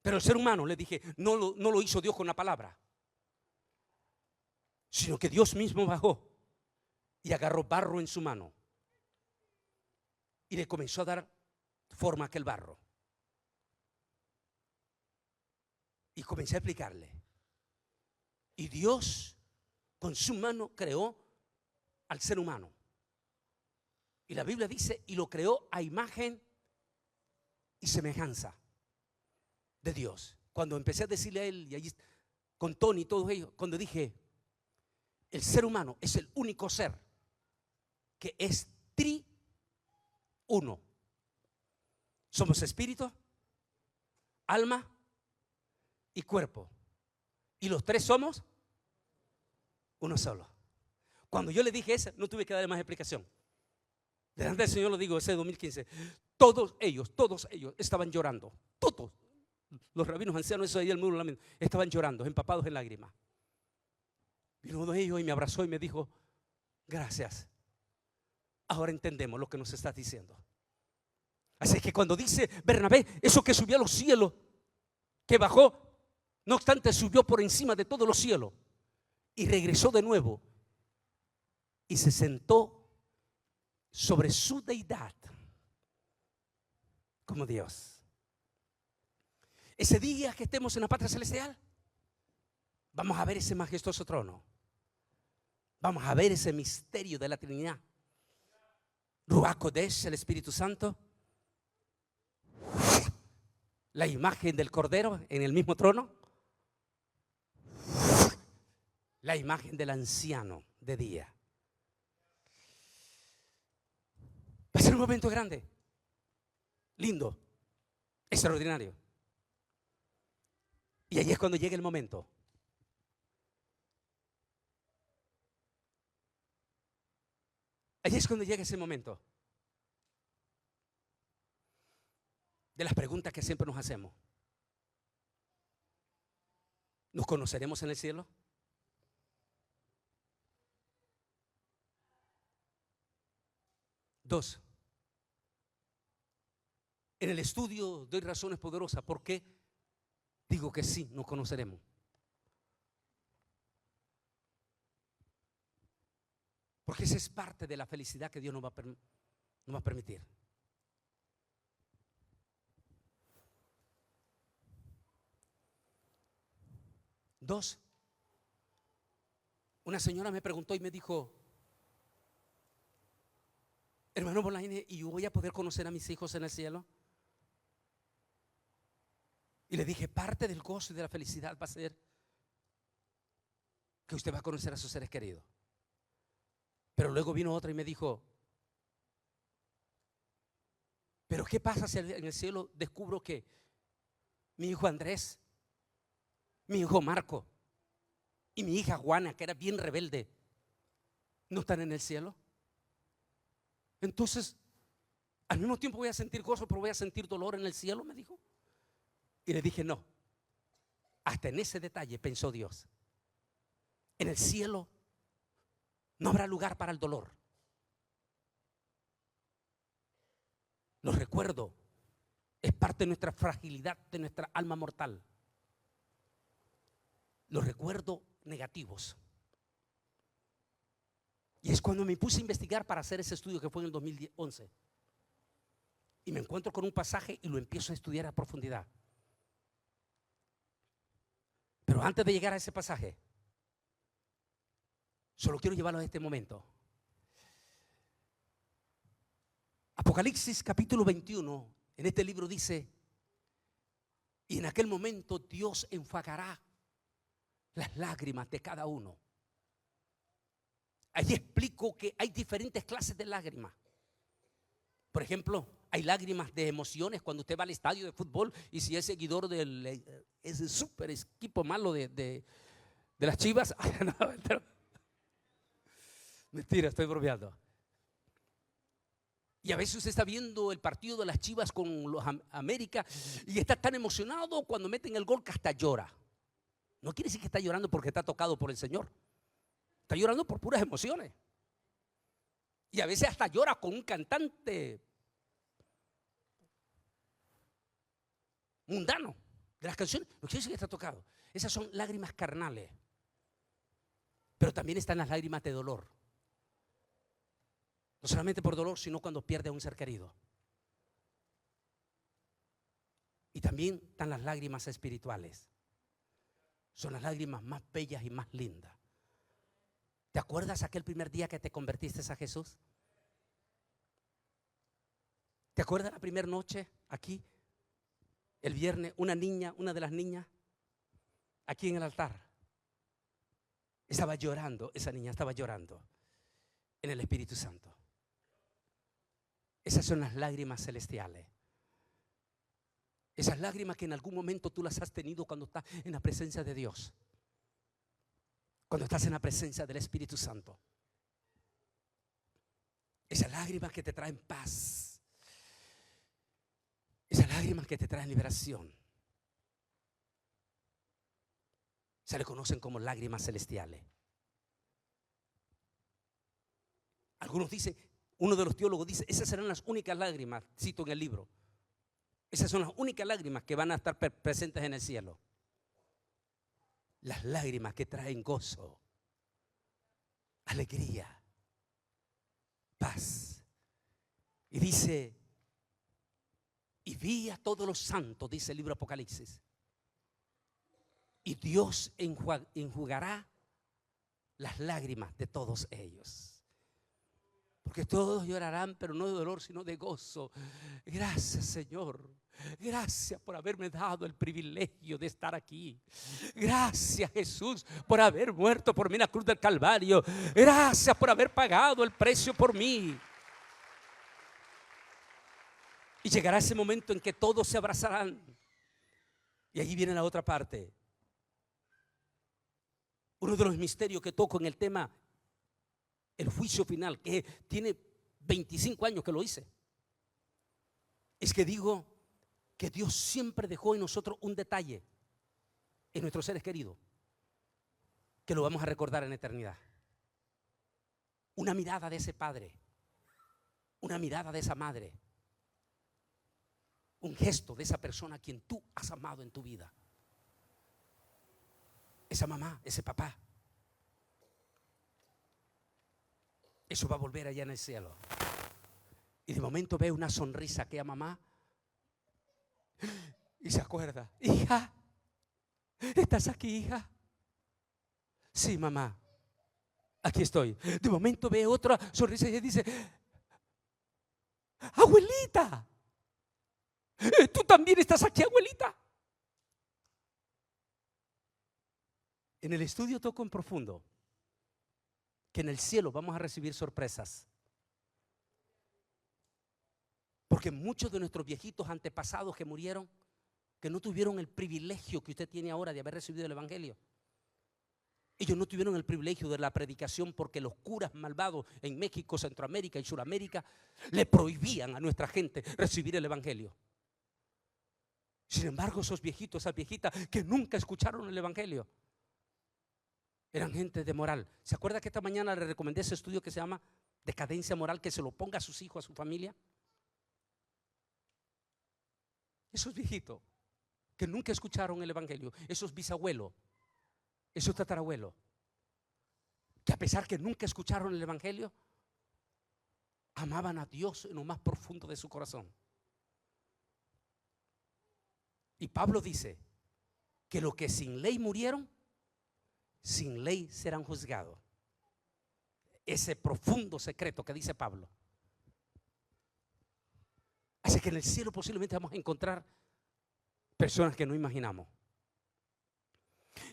Pero el ser humano, le dije, no lo hizo Dios con una palabra, sino que Dios mismo bajó y agarró barro en su mano y le comenzó a dar forma a aquel barro. Y comencé a explicarle. Y Dios con su mano creó al ser humano. Y la Biblia dice: y lo creó a imagen y semejanza de Dios. Cuando empecé a decirle a él, y allí con Tony y todos ellos, cuando dije: el ser humano es el único ser que es triuno. Somos espíritu, alma y cuerpo. Y los 3 somos uno solo. Cuando yo le dije eso, no tuve que darle más explicación. Delante del Señor lo digo, ese 2015. Todos ellos estaban llorando. Todos los rabinos ancianos, eso ahí el muro, estaban llorando, empapados en lágrimas. Vino uno de ellos y me abrazó y me dijo: gracias, ahora entendemos lo que nos estás diciendo. Así que cuando dice Bernabé, eso que subió a los cielos, que bajó, no obstante subió por encima de todos los cielos y regresó de nuevo y se sentó sobre su deidad como Dios. Ese día que estemos en la patria celestial, vamos a ver ese majestuoso trono. Vamos a ver ese misterio de la Trinidad. Ruach Kodesh, el Espíritu Santo, la imagen del Cordero en el mismo trono, la imagen del anciano de día. Va a ser un momento grande, lindo, extraordinario. Y ahí es cuando llega el momento. Ahí es cuando llega ese momento de las preguntas que siempre nos hacemos. ¿Nos conoceremos en el cielo? Dos, en el estudio doy razones poderosas. ¿Por qué digo que sí, nos conoceremos? Porque esa es parte de la felicidad que Dios nos va a permitir. Dos, una señora me preguntó y me dijo: hermano Bolaine, ¿y yo voy a poder conocer a mis hijos en el cielo? Y le dije: parte del gozo y de la felicidad va a ser que usted va a conocer a sus seres queridos. Pero luego vino otra y me dijo: pero ¿qué pasa si en el cielo descubro que mi hijo Andrés, mi hijo Marco y mi hija Juana, que era bien rebelde, no están en el cielo? Entonces, al mismo tiempo voy a sentir gozo, pero voy a sentir dolor en el cielo, me dijo. Y le dije, no, hasta en ese detalle pensó Dios. En el cielo no habrá lugar para el dolor. Los recuerdos es parte de nuestra fragilidad, de nuestra alma mortal. Los recuerdos negativos. Y es cuando me puse a investigar para hacer ese estudio que fue en el 2011. Y me encuentro con un pasaje y lo empiezo a estudiar a profundidad. Pero antes de llegar a ese pasaje, solo quiero llevarlo a este momento. Apocalipsis capítulo 21, en este libro dice, y en aquel momento Dios enjuagará las lágrimas de cada uno. Allí explico que hay diferentes clases de lágrimas. Por ejemplo, hay lágrimas de emociones cuando usted va al estadio de fútbol y si es seguidor del ese súper equipo malo de las Chivas. Mentira, estoy bromeando. Y a veces usted está viendo el partido de las Chivas con los América y está tan emocionado cuando meten el gol que hasta llora. No quiere decir que está llorando porque está tocado por el Señor. Está llorando por puras emociones. Y a veces hasta llora con un cantante mundano de las canciones. No quiere decir que está tocado. Esas son lágrimas carnales. Pero también están las lágrimas de dolor. No solamente por dolor, sino cuando pierde a un ser querido. Y también están las lágrimas espirituales. Son las lágrimas más bellas y más lindas. ¿Te acuerdas aquel primer día que te convertiste a Jesús? ¿Te acuerdas la primera noche aquí? El viernes, una de las niñas, aquí en el altar, estaba llorando, esa niña estaba llorando en el Espíritu Santo. Esas son las lágrimas celestiales. Esas lágrimas que en algún momento tú las has tenido cuando estás en la presencia de Dios. Cuando estás en la presencia del Espíritu Santo. Esas lágrimas que te traen paz. Esas lágrimas que te traen liberación. Se le conocen como lágrimas celestiales. Algunos dicen, uno de los teólogos dice, esas serán las únicas lágrimas, cito en el libro. Esas son las únicas lágrimas que van a estar presentes en el cielo. Las lágrimas que traen gozo, alegría, paz. Y dice, y vi a todos los santos, dice el libro Apocalipsis. Y Dios enjugará las lágrimas de todos ellos. Porque todos llorarán, pero no de dolor, sino de gozo. Gracias, Señor. Gracias por haberme dado el privilegio de estar aquí. Gracias, Jesús, por haber muerto por mí en la cruz del Calvario. Gracias por haber pagado el precio por mí. Y llegará ese momento en que todos se abrazarán. Y allí viene la otra parte. Uno de los misterios que toco en el tema, el juicio final, que tiene 25 años que lo hice, es que digo que Dios siempre dejó en nosotros un detalle, en nuestros seres queridos, que lo vamos a recordar en la eternidad. Una mirada de ese padre, una mirada de esa madre, un gesto de esa persona a quien tú has amado en tu vida. Esa mamá, ese papá. Eso va a volver allá en el cielo. Y de momento ve una sonrisa aquella mamá y se acuerda. Hija, ¿estás aquí, hija? Sí, mamá, aquí estoy. De momento ve otra sonrisa y dice, abuelita, ¿tú también estás aquí, abuelita? En el estudio toco en profundo que en el cielo vamos a recibir sorpresas. Porque muchos de nuestros viejitos antepasados que murieron, que no tuvieron el privilegio que usted tiene ahora de haber recibido el Evangelio. Ellos no tuvieron el privilegio de la predicación porque los curas malvados en México, Centroamérica y Suramérica le prohibían a nuestra gente recibir el Evangelio. Sin embargo, esos viejitos, esas viejitas que nunca escucharon el evangelio, eran gente de moral. ¿Se acuerda que esta mañana le recomendé ese estudio que se llama Decadencia Moral, que se lo ponga a sus hijos, a su familia? Esos viejitos que nunca escucharon el evangelio, esos bisabuelos, esos tatarabuelos, que a pesar que nunca escucharon el evangelio, amaban a Dios en lo más profundo de su corazón. Y Pablo dice que los que sin ley murieron, sin ley serán juzgados. Ese profundo secreto que dice Pablo. Así que en el cielo posiblemente vamos a encontrar personas que no imaginamos.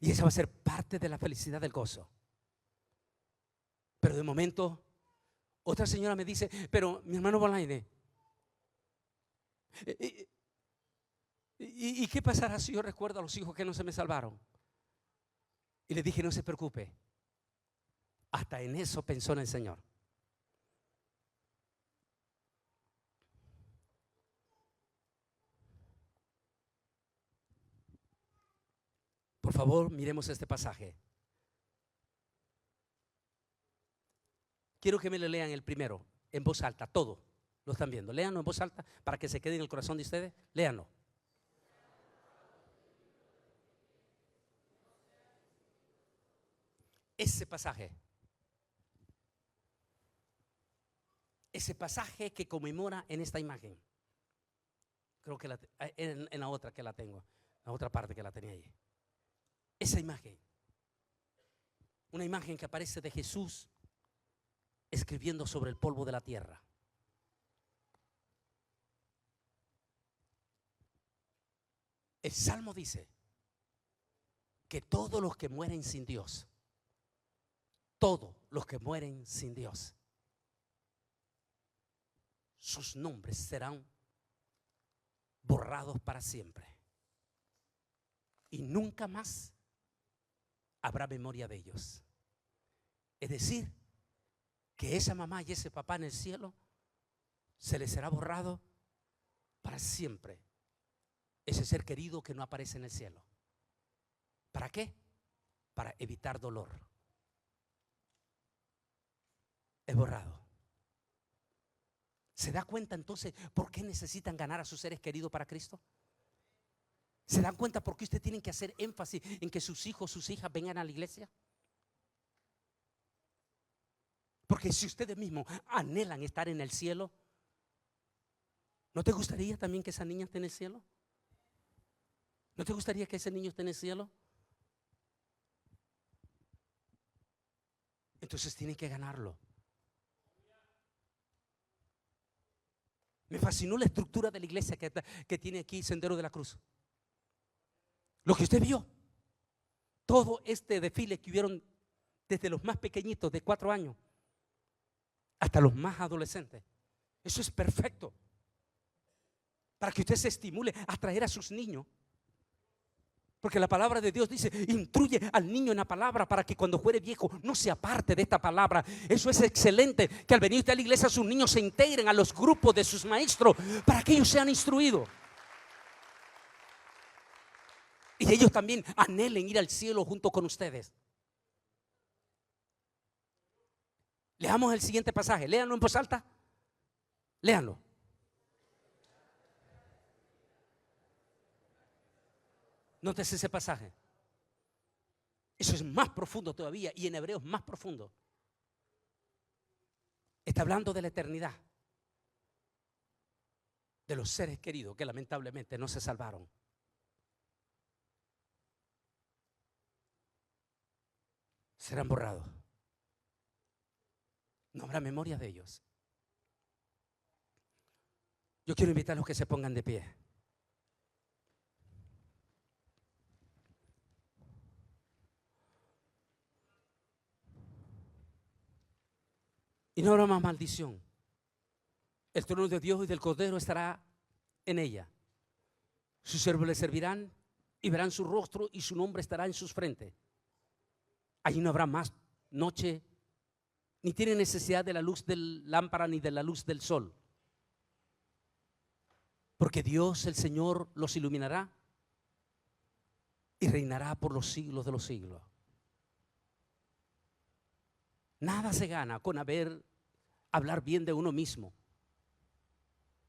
Y esa va a ser parte de la felicidad del gozo. Pero de momento, otra señora me dice, pero mi hermano Bolaine, ¿y qué pasará si yo recuerdo a los hijos que no se me salvaron? Y le dije, no se preocupe. Hasta en eso pensó en el Señor. Por favor, miremos este pasaje. Quiero que me lo lean el primero, en voz alta, todo. Lo están viendo. Léanlo en voz alta para que se quede en el corazón de ustedes. Léanlo. Ese pasaje que conmemora en esta imagen. Creo que en la otra que la tengo, la otra parte que la tenía ahí. Esa imagen, una imagen que aparece de Jesús escribiendo sobre el polvo de la tierra. El Salmo dice que todos los que mueren sin Dios, todos los que mueren sin Dios, sus nombres serán borrados para siempre. Y nunca más habrá memoria de ellos. Es decir, que esa mamá y ese papá en el cielo se les será borrado para siempre. Ese ser querido que no aparece en el cielo. ¿Para qué? Para evitar dolor. Es borrado. ¿Se da cuenta entonces por qué necesitan ganar a sus seres queridos para Cristo? ¿Se dan cuenta por qué ustedes tienen que hacer énfasis en que sus hijos, sus hijas vengan a la iglesia? Porque si ustedes mismos anhelan estar en el cielo, ¿no te gustaría también que esa niña esté en el cielo? ¿No te gustaría que ese niño esté en el cielo? Entonces tienen que ganarlo. Me fascinó la estructura de la iglesia que tiene aquí Sendero de la Cruz. Lo que usted vio, todo este desfile que hubieron desde los más pequeñitos de 4 años hasta los más adolescentes, eso es perfecto para que usted se estimule a traer a sus niños. Porque la palabra de Dios dice, instruye al niño en la palabra para que cuando fuere viejo no se aparte de esta palabra. Eso es excelente, que al venir usted a la iglesia sus niños se integren a los grupos de sus maestros para que ellos sean instruidos. Y ellos también anhelen ir al cielo junto con ustedes. Leamos el siguiente pasaje, léanlo en voz alta. Léanlo. Nótese ese pasaje. Eso es más profundo todavía, y en hebreo es más profundo. Está hablando de la eternidad, de los seres queridos que lamentablemente no se salvaron. Serán borrados. No habrá memoria de ellos. Yo quiero invitar a los que se pongan de pie. Y no habrá más maldición. El trono de Dios y del Cordero estará en ella. Sus siervos le servirán y verán su rostro, y su nombre estará en sus frentes. Allí no habrá más noche, ni tienen necesidad de la luz del lámpara ni de la luz del sol, Porque Dios el Señor los iluminará y reinará por los siglos de los siglos. Nada se gana con hablar bien de uno mismo,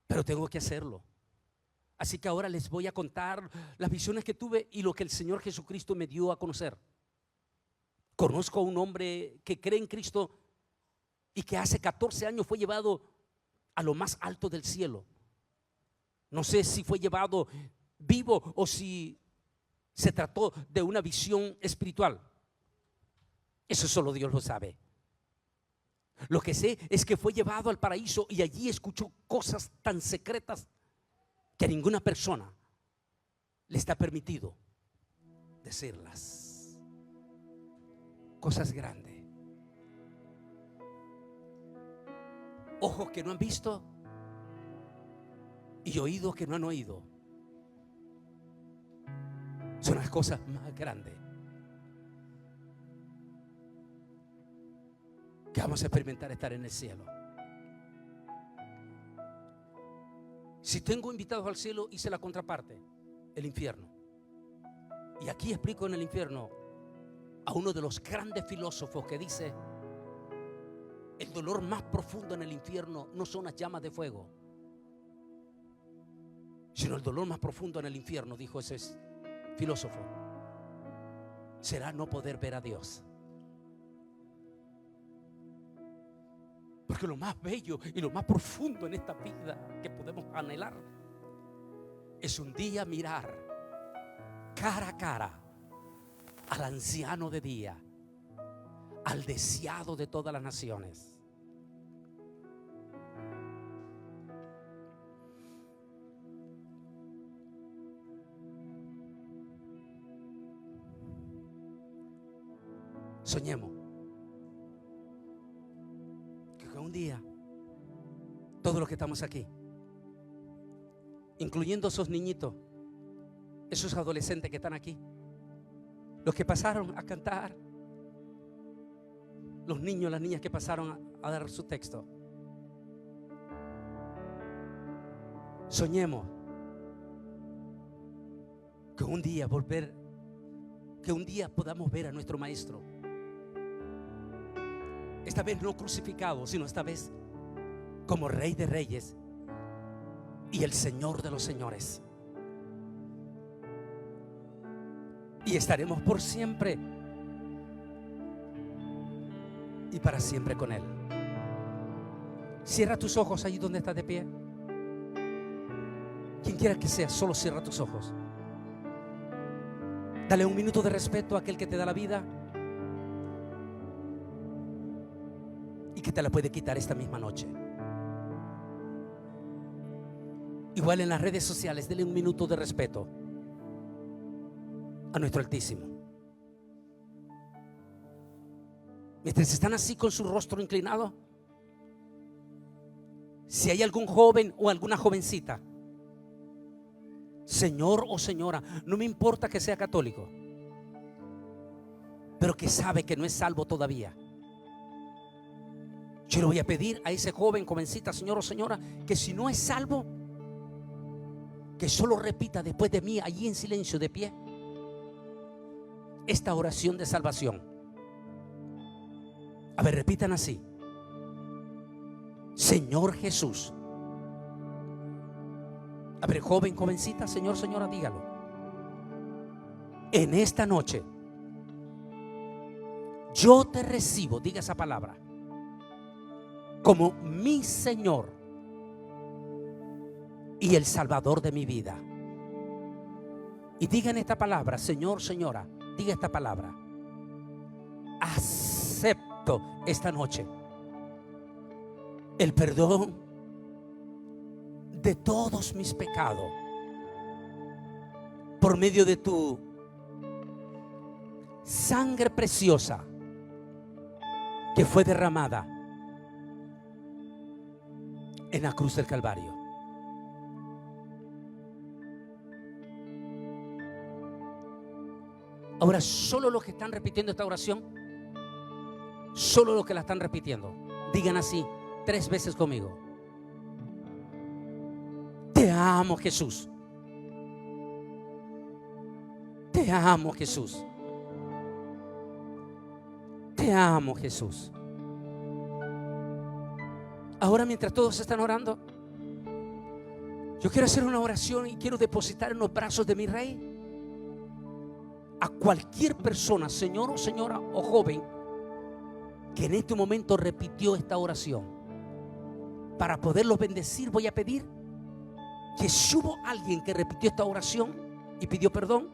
pero tengo que hacerlo. Así que ahora les voy a contar las visiones que tuve y lo que el Señor Jesucristo me dio a conocer. Conozco a un hombre que cree en Cristo y que hace 14 años fue llevado a lo más alto del cielo. No sé si fue llevado vivo o si se trató de una visión espiritual. Eso solo Dios lo sabe. Lo que sé es que fue llevado al paraíso y allí escuchó cosas tan secretas que a ninguna persona le está permitido decirlas. Cosas grandes. Ojos que no han visto y oídos que no han oído. Son las cosas más grandes que vamos a experimentar estar en el cielo. Si tengo invitados al cielo, hice la contraparte, el infierno. Y aquí explico en el infierno a uno de los grandes filósofos que dice: el dolor más profundo en el infierno no son las llamas de fuego, sino el dolor más profundo en el infierno, dijo ese filósofo, será no poder ver a Dios. Porque lo más bello y lo más profundo en esta vida que podemos anhelar es un día mirar cara a cara al anciano de día, al deseado de todas las naciones. Soñemos que un día todos los que estamos aquí, incluyendo esos niñitos, esos adolescentes que están aquí, los que pasaron a cantar, los niños, las niñas que pasaron a dar su texto, soñemos que un día podamos ver a nuestro Maestro, esta vez no crucificado, sino esta vez como Rey de Reyes y el Señor de los Señores. Y estaremos por siempre y para siempre con Él. Cierra tus ojos allí donde estás de pie. Quien quiera que sea, solo cierra tus ojos. Dale un minuto de respeto a aquel que te da la vida y que te la puede quitar esta misma noche. Igual en las redes sociales, dale un minuto de respeto a nuestro Altísimo. Mientras están así con su rostro inclinado, si hay algún joven o alguna jovencita, señor o señora, no me importa que sea católico, pero que sabe que no es salvo todavía, yo le voy a pedir a ese joven, jovencita, señor o señora, que si no es salvo, que solo repita después de mí, allí en silencio, de pie, esta oración de salvación. A ver, repitan así: Señor Jesús. A ver, joven, jovencita, señor, señora, dígalo. En esta noche yo te recibo, diga esa palabra, como mi Señor y el Salvador de mi vida. Y digan esta palabra, señor, señora, diga esta palabra: acepto esta noche el perdón de todos mis pecados por medio de tu sangre preciosa que fue derramada en la cruz del Calvario. Ahora, solo los que están repitiendo esta oración, solo los que la están repitiendo, digan así 3 veces conmigo: te amo, Jesús. Te amo, Jesús. Te amo, Jesús. Ahora, mientras todos están orando, yo quiero hacer una oración y quiero depositar en los brazos de mi Rey a cualquier persona, señor o señora o joven, que en este momento repitió esta oración. Para poderlos bendecir, voy a pedir que si hubo alguien que repitió esta oración y pidió perdón,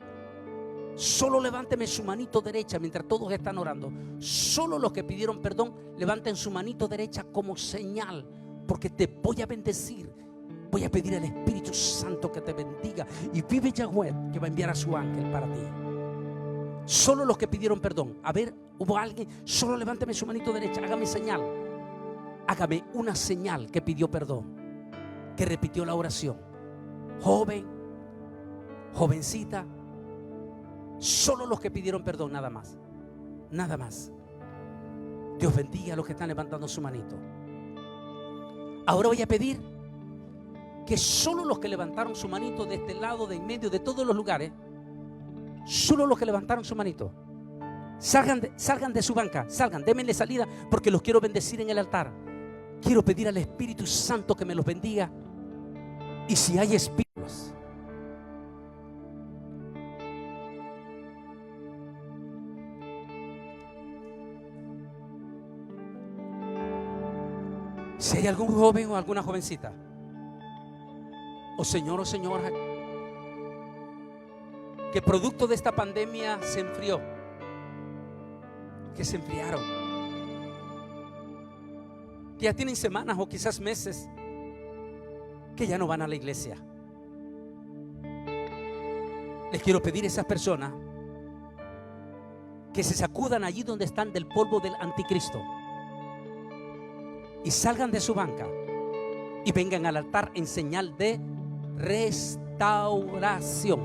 solo levánteme su manito derecha mientras todos están orando. Solo los que pidieron perdón, levanten su manito derecha como señal, porque te voy a bendecir. Voy a pedir al Espíritu Santo que te bendiga, y vive Yahweh, que va a enviar a su ángel para ti. Solo los que pidieron perdón. A ver, ¿hubo alguien? Solo levánteme su manito derecha, hágame señal. Hágame una señal que pidió perdón, que repitió la oración. Joven, jovencita, solo los que pidieron perdón, nada más. Nada más. Dios bendiga a los que están levantando su manito. Ahora voy a pedir que solo los que levantaron su manito de este lado, de en medio, de todos los lugares, solo los que levantaron su manito, salgan de su banca, salgan, démenle salida, porque los quiero bendecir en el altar. Quiero pedir al Espíritu Santo que me los bendiga. Y si hay espíritus, si hay algún joven o alguna jovencita, o señor o señora, que producto de esta pandemia se enfrió, que se enfriaron, que ya tienen semanas o quizás meses que ya no van a la iglesia, les quiero pedir a esas personas que se sacudan allí donde están del polvo del anticristo y salgan de su banca y vengan al altar en señal de restauración,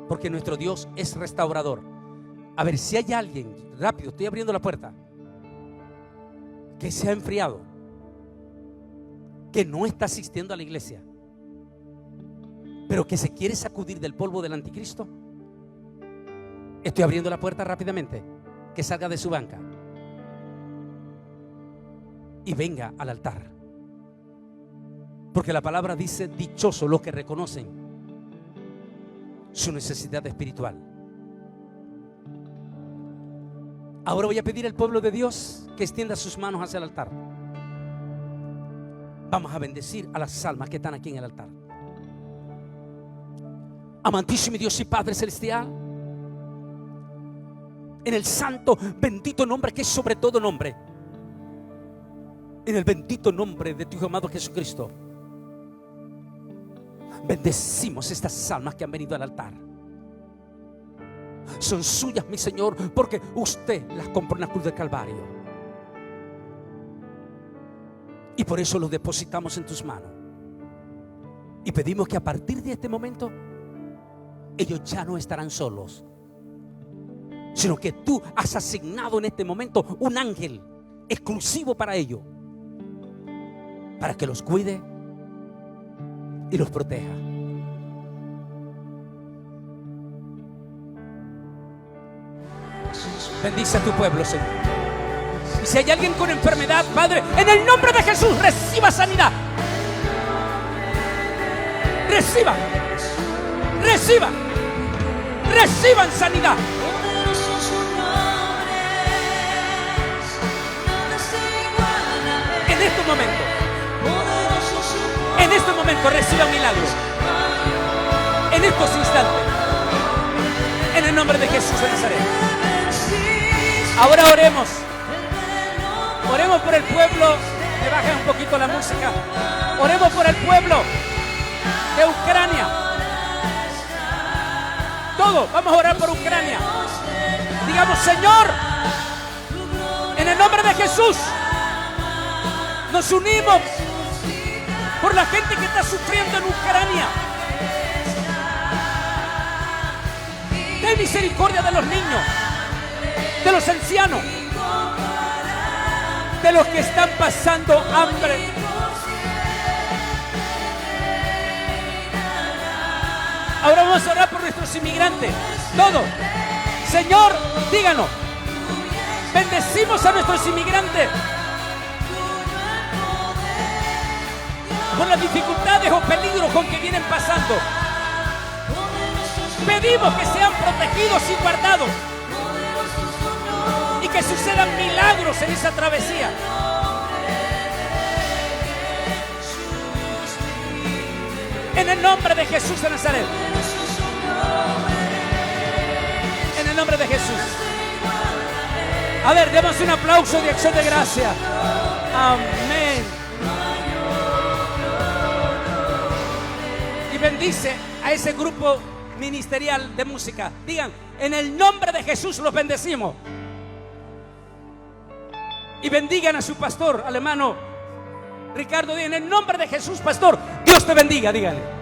porque nuestro Dios es restaurador. A ver, si hay alguien, rápido, estoy abriendo la puerta, que se ha enfriado, que no está asistiendo a la iglesia, pero que se quiere sacudir del polvo del anticristo, estoy abriendo la puerta rápidamente, que salga de su banca y venga al altar, porque la palabra dice: dichosos los que reconocen su necesidad espiritual. Ahora voy a pedir al pueblo de Dios que extienda sus manos hacia el altar. Vamos a bendecir a las almas que están aquí en el altar. Amantísimo Dios y Padre celestial, en el santo, bendito nombre que es sobre todo nombre, en el bendito nombre de tu Hijo amado Jesucristo, bendecimos estas almas que han venido al altar. Son suyas, mi Señor, porque usted las compró en la cruz del Calvario. Y por eso los depositamos en tus manos. Y pedimos que a partir de este momento ellos ya no estarán solos, sino que tú has asignado en este momento un ángel exclusivo para ellos, para que los cuide y los proteja. Bendice a tu pueblo, Señor. Y si hay alguien con enfermedad, Padre, en el nombre de Jesús, reciba sanidad. Reciban sanidad. En este momento reciban milagros. En estos instantes, en el nombre de Jesús de Nazaret. Ahora oremos por el pueblo. Me bajen un poquito la música. Oremos por el pueblo de Ucrania. Todos vamos a orar por Ucrania. Digamos: Señor, en el nombre de Jesús, nos unimos por la gente que está sufriendo en Ucrania. Ten misericordia de los niños, de los ancianos, de los que están pasando hambre. Ahora vamos a orar por nuestros inmigrantes. Todos. Señor, díganos. Bendecimos a nuestros inmigrantes. Por las dificultades o peligros con que vienen pasando. Pedimos que sean protegidos y guardados. Y que sucedan milagros en esa travesía. En el nombre de Jesús de Nazaret. En el nombre de Jesús. A ver, demos un aplauso de acción de gracia. Amén. Y bendice a ese grupo ministerial de música. Digan, en el nombre de Jesús los bendecimos. Y bendigan a su pastor, al hermano Ricardo. Digan, en el nombre de Jesús, pastor, Dios te bendiga, díganle.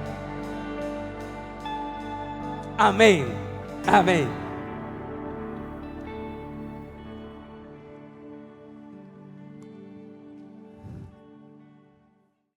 Amén, amén.